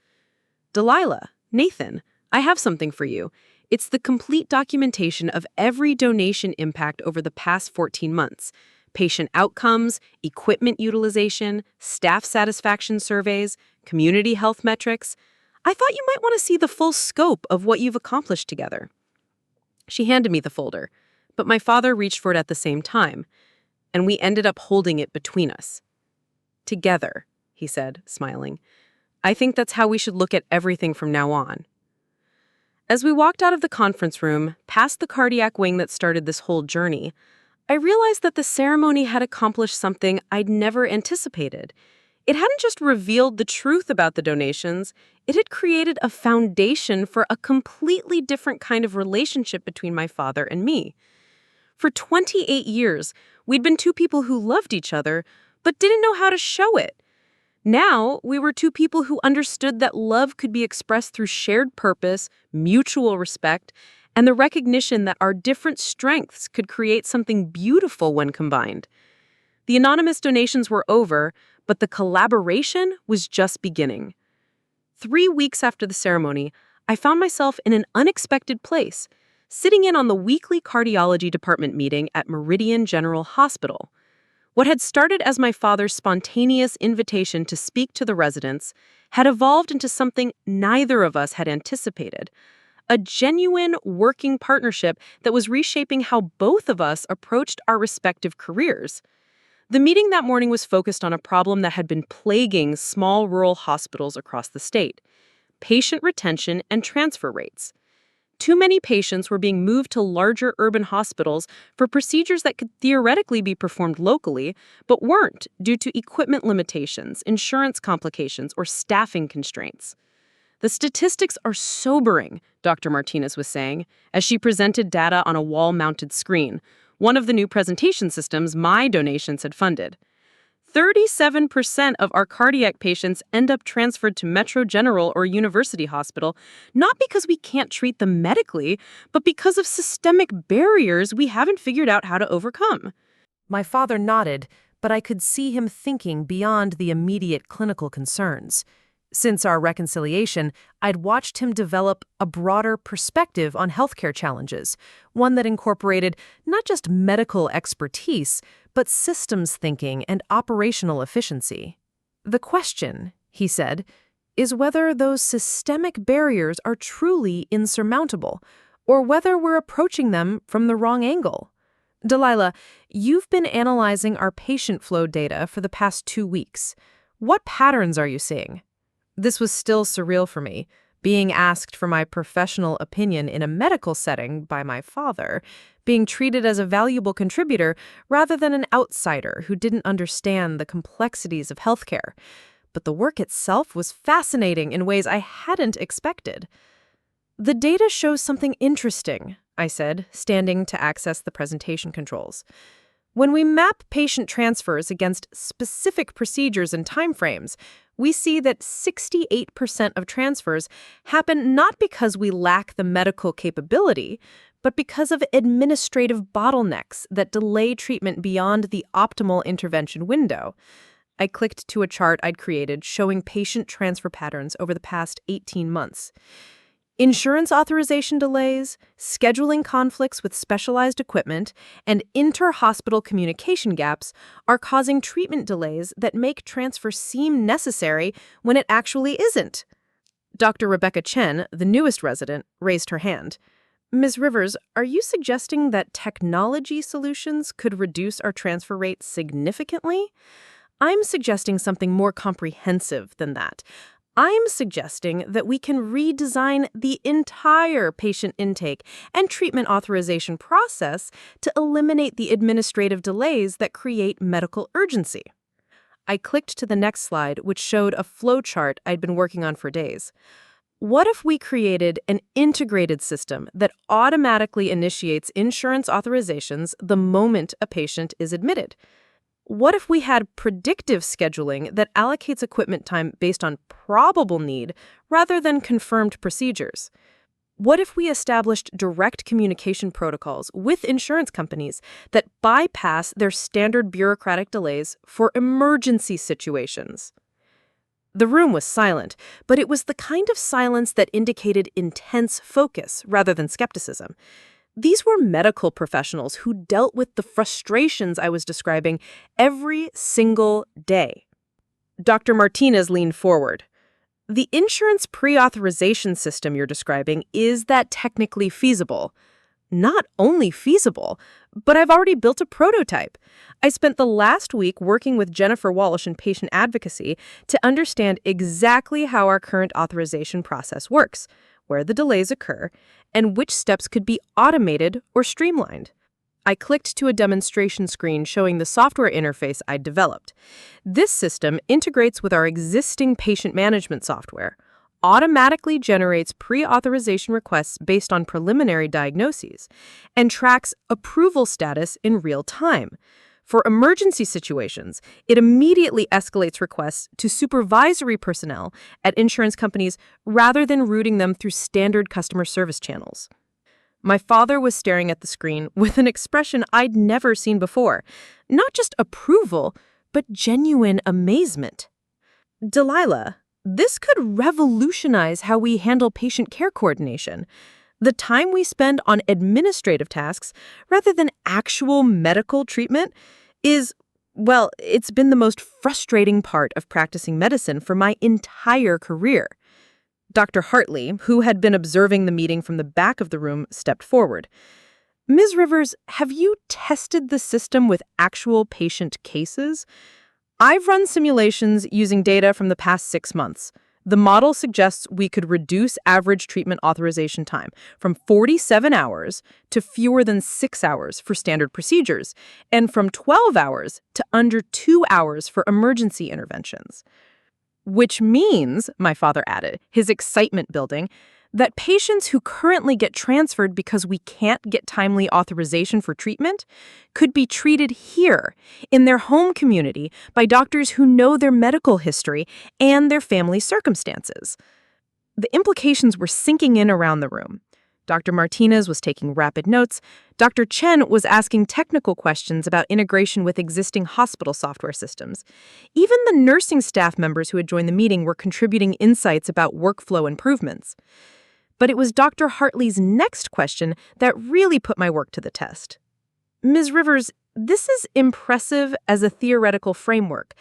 S2: "Delilah, Nathan, I have something for you. It's the complete documentation of every donation impact over the past 14 months. Patient outcomes, equipment utilization, staff satisfaction surveys, community health metrics. I thought you might want to see the full scope of what you've accomplished together." She handed me the folder, but my father reached for it at the same time, and we ended up holding it between us. "Together," he said, smiling. "I think that's how we should look at everything from now on." As we walked out of the conference room, past the cardiac wing that started this whole journey, I realized that the ceremony had accomplished something I'd never anticipated. It hadn't just revealed the truth about the donations, it had created a foundation for a completely different kind of relationship between my father and me. For 28 years, we'd been two people who loved each other, but didn't know how to show it. Now, we were two people who understood that love could be expressed through shared purpose, mutual respect, and the recognition that our different strengths could create something beautiful when combined. The anonymous donations were over, but the collaboration was just beginning. 3 weeks after the ceremony, I found myself in an unexpected place, sitting in on the weekly cardiology department meeting at Meridian General Hospital. What had started as my father's spontaneous invitation to speak to the residents had evolved into something neither of us had anticipated, a genuine working partnership that was reshaping how both of us approached our respective careers. The meeting that morning was focused on a problem that had been plaguing small rural hospitals across the state: patient retention and transfer rates. Too many patients were being moved to larger urban hospitals for procedures that could theoretically be performed locally, but weren't due to equipment limitations, insurance complications, or staffing constraints. "The statistics are sobering," Dr. Martinez was saying, as she presented data on a wall-mounted screen, one of the new presentation systems my donations had funded.
S3: 37% of our cardiac patients end up transferred to Metro General or University Hospital, not because we can't treat them medically, but because of systemic barriers we haven't figured out how to overcome.
S1: My father nodded, but I could see him thinking beyond the immediate clinical concerns. Since our reconciliation, I'd watched him develop a broader perspective on healthcare challenges, one that incorporated not just medical expertise, but systems thinking and operational efficiency. The question, he said, is whether those systemic barriers are truly insurmountable, or whether we're approaching them from the wrong angle. Delilah, you've been analyzing our patient flow data for the past 2 weeks. What patterns are you seeing? This was still surreal for me, being asked for my professional opinion in a medical setting by my father, being treated as a valuable contributor rather than an outsider who didn't understand the complexities of healthcare. But the work itself was fascinating in ways I hadn't expected. The data shows something interesting, I said, standing to access the presentation controls. When we map patient transfers against specific procedures and timeframes, we see that 68% of transfers happen not because we lack the medical capability, but because of administrative bottlenecks that delay treatment beyond the optimal intervention window. I clicked to a chart I'd created showing patient transfer patterns over the past 18 months. Insurance authorization delays, scheduling conflicts with specialized equipment, and inter-hospital communication gaps are causing treatment delays that make transfer seem necessary when it actually isn't. Dr. Rebecca Chen, the newest resident, raised her hand. Ms. Rivers, are you suggesting that technology solutions could reduce our transfer rate significantly? I'm suggesting something more comprehensive than that. I'm suggesting that we can redesign the entire patient intake and treatment authorization process to eliminate the administrative delays that create medical urgency. I clicked to the next slide, which showed a flowchart I'd been working on for days. What if we created an integrated system that automatically initiates insurance authorizations the moment a patient is admitted? What if we had predictive scheduling that allocates equipment time based on probable need rather than confirmed procedures? What if we established direct communication protocols with insurance companies that bypass their standard bureaucratic delays for emergency situations? The room was silent, but it was the kind of silence that indicated intense focus rather than skepticism. These were medical professionals who dealt with the frustrations I was describing every single day. Dr. Martinez leaned forward. The insurance pre-authorization system you're describing, is that technically feasible? Not only feasible, but I've already built a prototype. I spent the last week working with Jennifer Walsh in patient advocacy to understand exactly how our current authorization process works, where the delays occur, and which steps could be automated or streamlined. I clicked to a demonstration screen showing the software interface I'd developed. This system integrates with our existing patient management software, automatically generates pre-authorization requests based on preliminary diagnoses, and tracks approval status in real time. For emergency situations, it immediately escalates requests to supervisory personnel at insurance companies rather than routing them through standard customer service channels. My father was staring at the screen with an expression I'd never seen before. Not just approval, but genuine amazement. Delilah, this could revolutionize how we handle patient care coordination. The time we spend on administrative tasks rather than actual medical treatment is, well, it's been the most frustrating part of practicing medicine for my entire career. Dr. Hartley, who had been observing the meeting from the back of the room, stepped forward. Ms. Rivers, have you tested the system with actual patient cases? I've run simulations using data from the past 6 months. The model suggests we could reduce average treatment authorization time from 47 hours to fewer than 6 hours for standard procedures, and from 12 hours to under 2 hours for emergency interventions. Which means, my father added, his excitement building,
S3: that patients who currently get transferred because we can't get timely authorization for treatment could be treated here, in their home community, by doctors who know their medical history and their family circumstances. The implications were sinking in around the room. Dr. Martinez was taking rapid notes. Dr. Chen was asking technical questions about integration with existing hospital software systems. Even the nursing staff members who had joined the meeting were contributing insights about workflow improvements. But it was Dr. Hartley's next question that really put my work to the test. Ms. Rivers, this is impressive as a theoretical framework,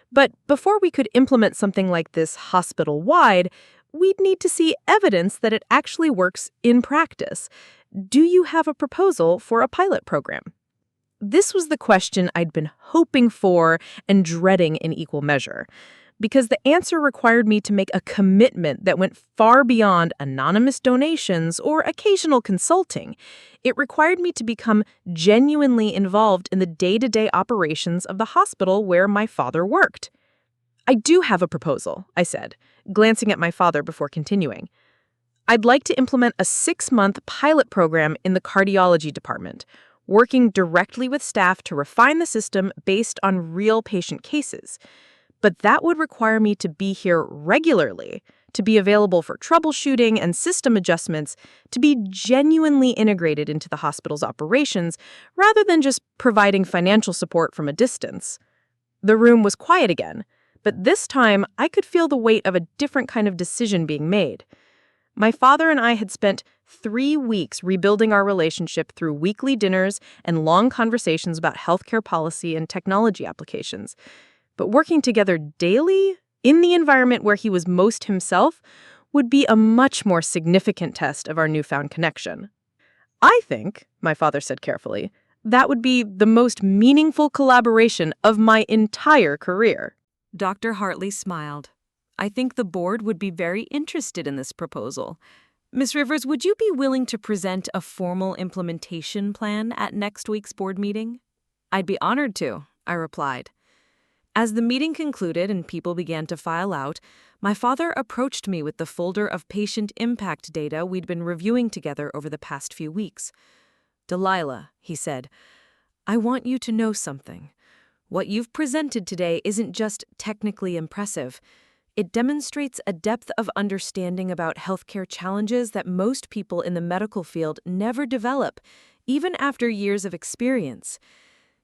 S3: but before we could implement something like this hospital-wide, we'd need to see evidence that it actually works in practice. Do you have a proposal for a pilot program? This was the question I'd been hoping for and dreading in equal measure, because the answer required me to make a commitment that went far beyond anonymous donations or occasional consulting. It required me to become genuinely involved in the day-to-day operations of the hospital where my father worked. I do have a proposal, I said, glancing at my father before continuing. I'd like to implement a 6-month pilot program in the cardiology department, working directly with staff to refine the system based on real patient cases. But that would require me to be here regularly, to be available for troubleshooting and system adjustments, to be genuinely integrated into the hospital's operations, rather than just providing financial support from a distance. The room was quiet again. But this time, I could feel the weight of a different kind of decision being made. My father and I had spent 3 weeks rebuilding our relationship through weekly dinners and long conversations about healthcare policy and technology applications. But working together daily, in the environment where he was most himself, would be a much more significant test of our newfound connection. I think, my father said carefully, that would be the most meaningful collaboration of my entire career.
S1: Dr. Hartley smiled. I think the board would be very interested in this proposal. Ms. Rivers, would you be willing to present a formal implementation plan at next week's board meeting? I'd be honored to, I replied. As the meeting concluded and people began to file out, my father approached me with the folder of patient impact data we'd been reviewing together over the past few weeks. Delilah, he said, I want you to know something. What you've presented today isn't just technically impressive. It demonstrates a depth of understanding about healthcare challenges that most people in the medical field never develop, even after years of experience.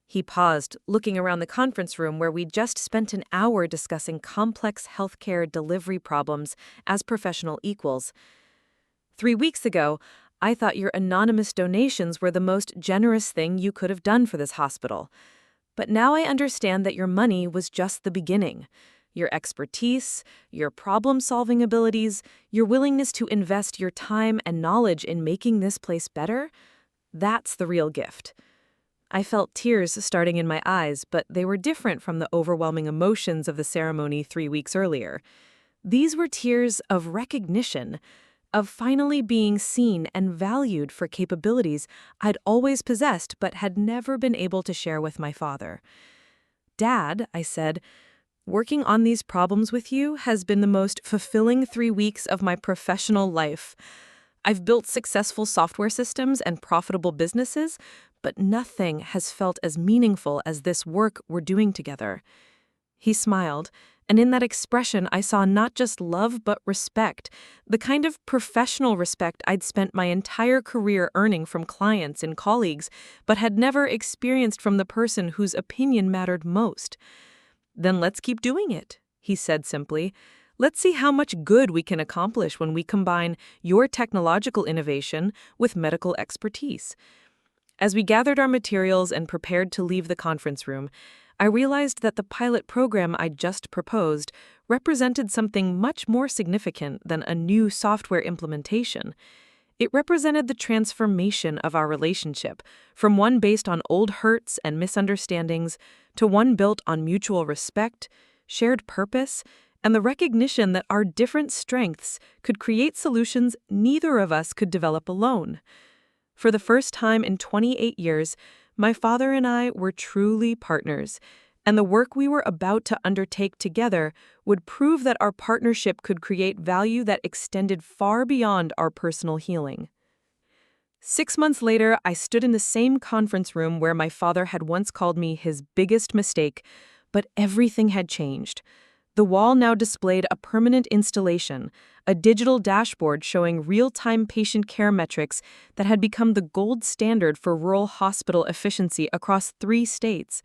S1: He paused, looking around the conference room where we'd just spent an hour discussing complex healthcare delivery problems as professional equals. 3 weeks ago, I thought your anonymous donations were the most generous thing you could have done for this hospital. But now I understand that your money was just the beginning. Your expertise, your problem-solving abilities, your willingness to invest your time and knowledge in making this place better, that's the real gift. I felt tears starting in my eyes, but they were different from the overwhelming emotions of the ceremony 3 weeks earlier. These were tears of recognition, of finally being seen and valued for capabilities I'd always possessed but had never been able to share with my father. Dad, I said, working on these problems with you has been the most fulfilling 3 weeks of my professional life. I've built successful software systems and profitable businesses, but nothing has felt as meaningful as this work we're doing together. He smiled, and in that expression I saw not just love but respect, the kind of professional respect I'd spent my entire career earning from clients and colleagues, but had never experienced from the person whose opinion mattered most. Then let's keep doing it, he said simply. Let's see how much good we can accomplish when we combine your technological innovation with medical expertise. As we gathered our materials and prepared to leave the conference room, I realized that the pilot program I'd just proposed represented something much more significant than a new software implementation. It represented the transformation of our relationship, from one based on old hurts and misunderstandings to one built on mutual respect, shared purpose, and the recognition that our different strengths could create solutions neither of us could develop alone. For the first time in 28 years, my father and I were truly partners,
S2: And the work we were about to undertake together would prove that our partnership could create value that extended far beyond our personal healing. 6 months later, I stood in the same conference room where my father had once called me his biggest mistake, but everything had changed. The wall now displayed a permanent installation, a digital dashboard showing real-time patient care metrics that had become the gold standard for rural hospital efficiency across 3 states.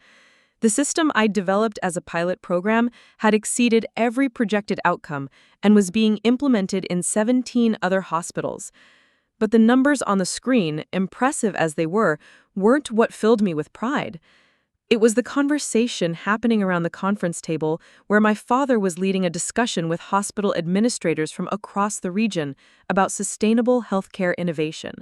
S2: The system I'd developed as a pilot program had exceeded every projected outcome and was being implemented in 17 other hospitals. But the numbers on the screen, impressive as they were, weren't what filled me with pride. It was the conversation happening around the conference table where my father was leading a discussion with hospital administrators from across the region about sustainable healthcare innovation.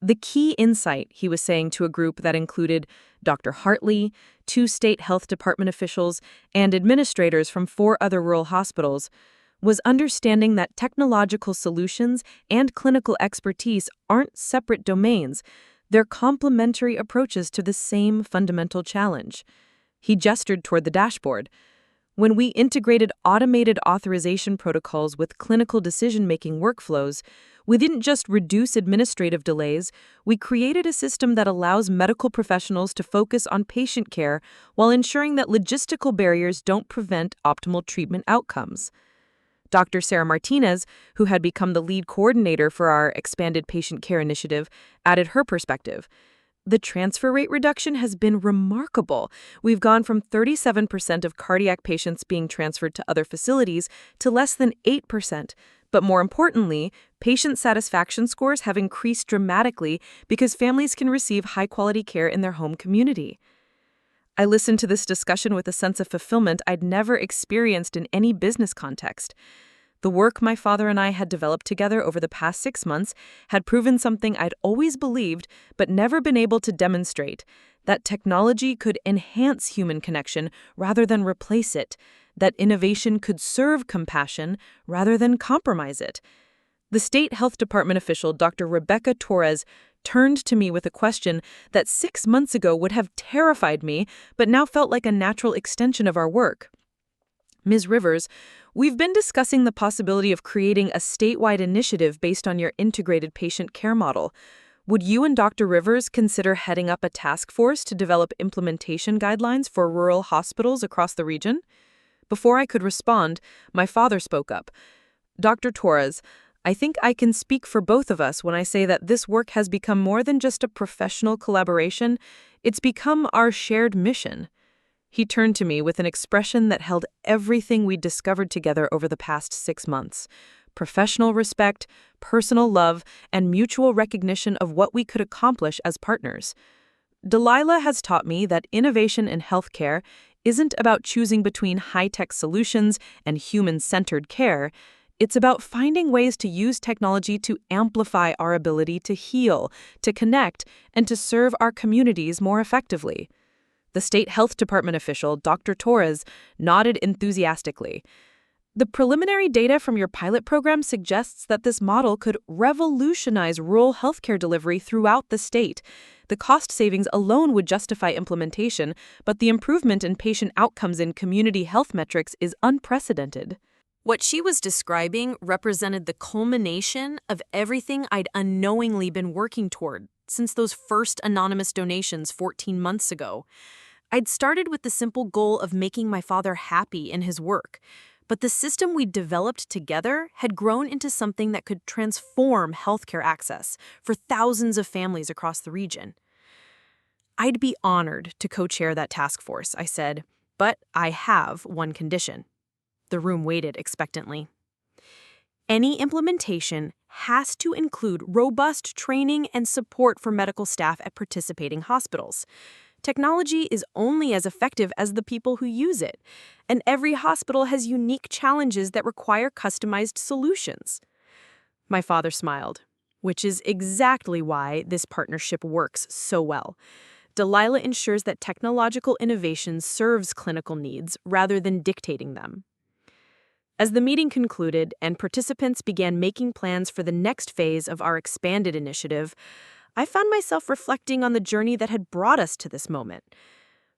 S2: The key insight, he was saying to a group that included Dr. Hartley, 2 state health department officials, and administrators from 4 other rural hospitals, was understanding that technological solutions and clinical expertise aren't separate domains. They're complementary approaches to the same fundamental challenge. He gestured toward the dashboard. When we integrated automated authorization protocols with clinical decision-making workflows, we didn't just reduce administrative delays, we created a system that allows medical professionals to focus on patient care while ensuring that logistical barriers don't prevent optimal treatment outcomes. Dr. Sarah Martinez, who had become the lead coordinator for our expanded patient care initiative, added her perspective. The transfer rate reduction has been remarkable. We've gone from 37% of cardiac patients being transferred to other facilities to less than 8%. But more importantly, patient satisfaction scores have increased dramatically because families can receive high-quality care in their home community. I listened to this discussion with a sense of fulfillment I'd never experienced in any business context. The work my father and I had developed together over the past 6 months had proven something I'd always believed but never been able to demonstrate, that technology could enhance human connection rather than replace it, that innovation could serve compassion rather than compromise it. The state health department official, Dr. Rebecca Torres, turned to me with a question that 6 months ago would have terrified me, but now felt like a natural extension of our work. Ms. Rivers, we've been discussing the possibility of creating a statewide initiative based on your integrated patient care model. Would you and Dr. Rivers consider heading up a task force to develop implementation guidelines for rural hospitals across the region? Before I could respond, my father spoke up. Dr. Torres, I think I can speak for both of us when I say that this work has become more than just a professional collaboration. It's become our shared mission. He turned to me with an expression that held everything we'd discovered together over the past 6 months: professional respect, personal love, and mutual recognition of what we could accomplish as partners. Delilah has taught me that innovation in healthcare isn't about choosing between high-tech solutions and human-centered care. It's about finding ways to use technology to amplify our ability to heal, to connect, and to serve our communities more effectively. The state health department official, Dr. Torres, nodded enthusiastically. The preliminary data from your pilot program suggests that this model could revolutionize rural healthcare delivery throughout the state. The cost savings alone would justify implementation, but the improvement in patient outcomes in community health metrics is unprecedented.
S1: What she was describing represented the culmination of everything I'd unknowingly been working toward since those first anonymous donations 14 months ago. I'd started with the simple goal of making my father happy in his work, but the system we'd developed together had grown into something that could transform healthcare access for thousands of families across the region. I'd be honored to co-chair that task force, I said, but I have one condition. The room waited expectantly. Any implementation has to include robust training and support for medical staff at participating hospitals. Technology is only as effective as the people who use it, and every hospital has unique challenges that require customized solutions. My father smiled, which is exactly why this partnership works so well. Delilah ensures that technological innovation serves clinical needs rather than dictating them. As the meeting concluded and participants began making plans for the next phase of our expanded initiative, I found myself reflecting on the journey that had brought us to this moment.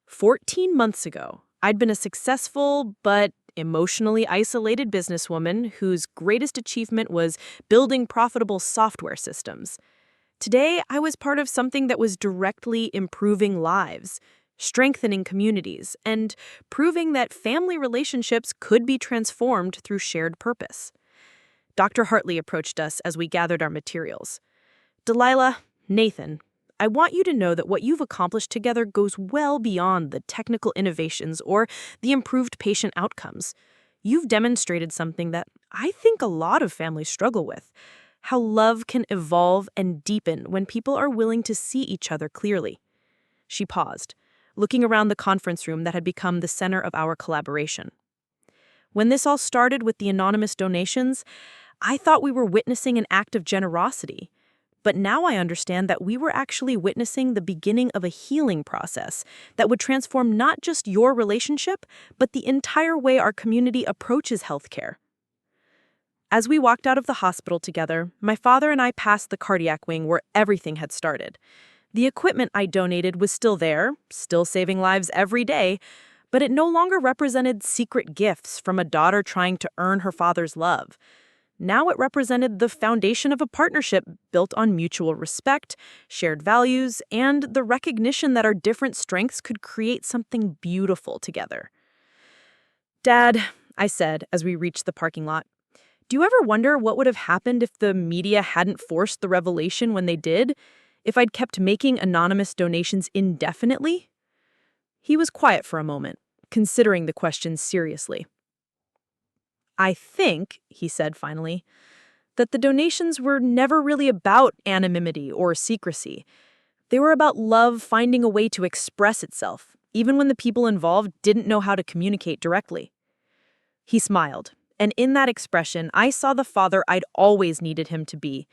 S3: 14 months ago, I'd been a successful but emotionally isolated businesswoman whose greatest achievement was building profitable software systems. Today, I was part of something that was directly improving lives, strengthening communities, and proving that family relationships could be transformed through shared purpose. Dr. Hartley approached us as we gathered our materials. Delilah, Nathan, I want you to know that what you've accomplished together goes well beyond the technical innovations or the improved patient outcomes. You've demonstrated something that I think a lot of families struggle with: how love can evolve and deepen when people are willing to see each other clearly. She paused, looking around the conference room that had become the center of our collaboration. When this all started with the anonymous donations, I thought we were witnessing an act of generosity. But now I understand that we were actually witnessing the beginning of a healing process that would transform not just your relationship, but the entire way our community approaches healthcare. As we walked out of the hospital together, my father and I passed the cardiac wing where everything had started. The equipment I donated was still there, still saving lives every day, but it no longer represented secret gifts from a daughter trying to earn her father's love. Now it represented the foundation of a partnership built on mutual respect, shared values, and the recognition that our different strengths could create something beautiful together. "Dad," I said as we reached the parking lot, "do you ever wonder what would have happened if the media hadn't forced the revelation when they did? If I'd kept making anonymous donations indefinitely?" He was quiet for a moment, considering the question seriously. "I think," he said finally, "that the donations were never really about anonymity or secrecy. They were about love finding a way to express itself, even when the people involved didn't know how to communicate directly." He smiled, and in that expression, I saw the father I'd always needed him to be: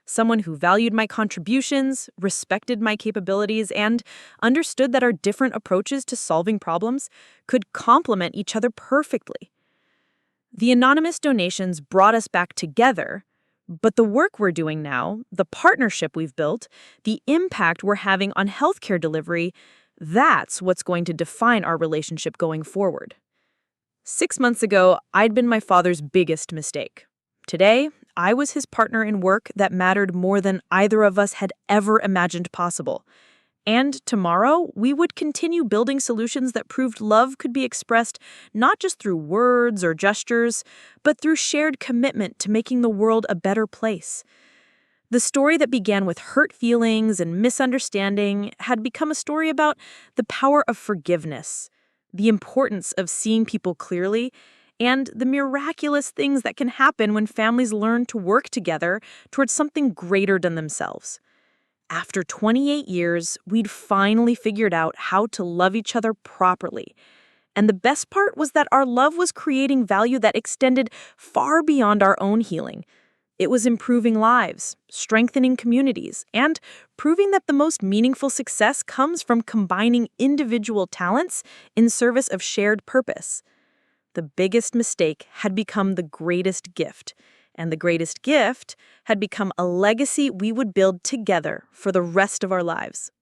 S3: someone who valued my contributions, respected my capabilities, and understood that our different approaches to solving problems could complement each other perfectly. The anonymous donations brought us back together, but the work we're doing now, the partnership we've built, the impact we're having on healthcare delivery, that's what's going to define our relationship going forward. 6 months ago, I'd been my father's biggest mistake. Today, I was his partner in work that mattered more than either of us had ever imagined possible. And tomorrow, we would continue building solutions that proved love could be expressed not just through words or gestures, but through shared commitment to making the world a better place. The story that began with hurt feelings and misunderstanding had become a story about the power of forgiveness, the importance of seeing people clearly, and the miraculous things that can happen when families learn to work together towards something greater than themselves. After 28 years, we'd finally figured out how to love each other properly. And the best part was that our love was creating value that extended far beyond our own healing. It was improving lives, strengthening communities, and proving that the most meaningful success comes from combining individual talents in service of shared purpose. The biggest mistake had become the greatest gift. And the greatest gift had become a legacy we would build together for the rest of our lives.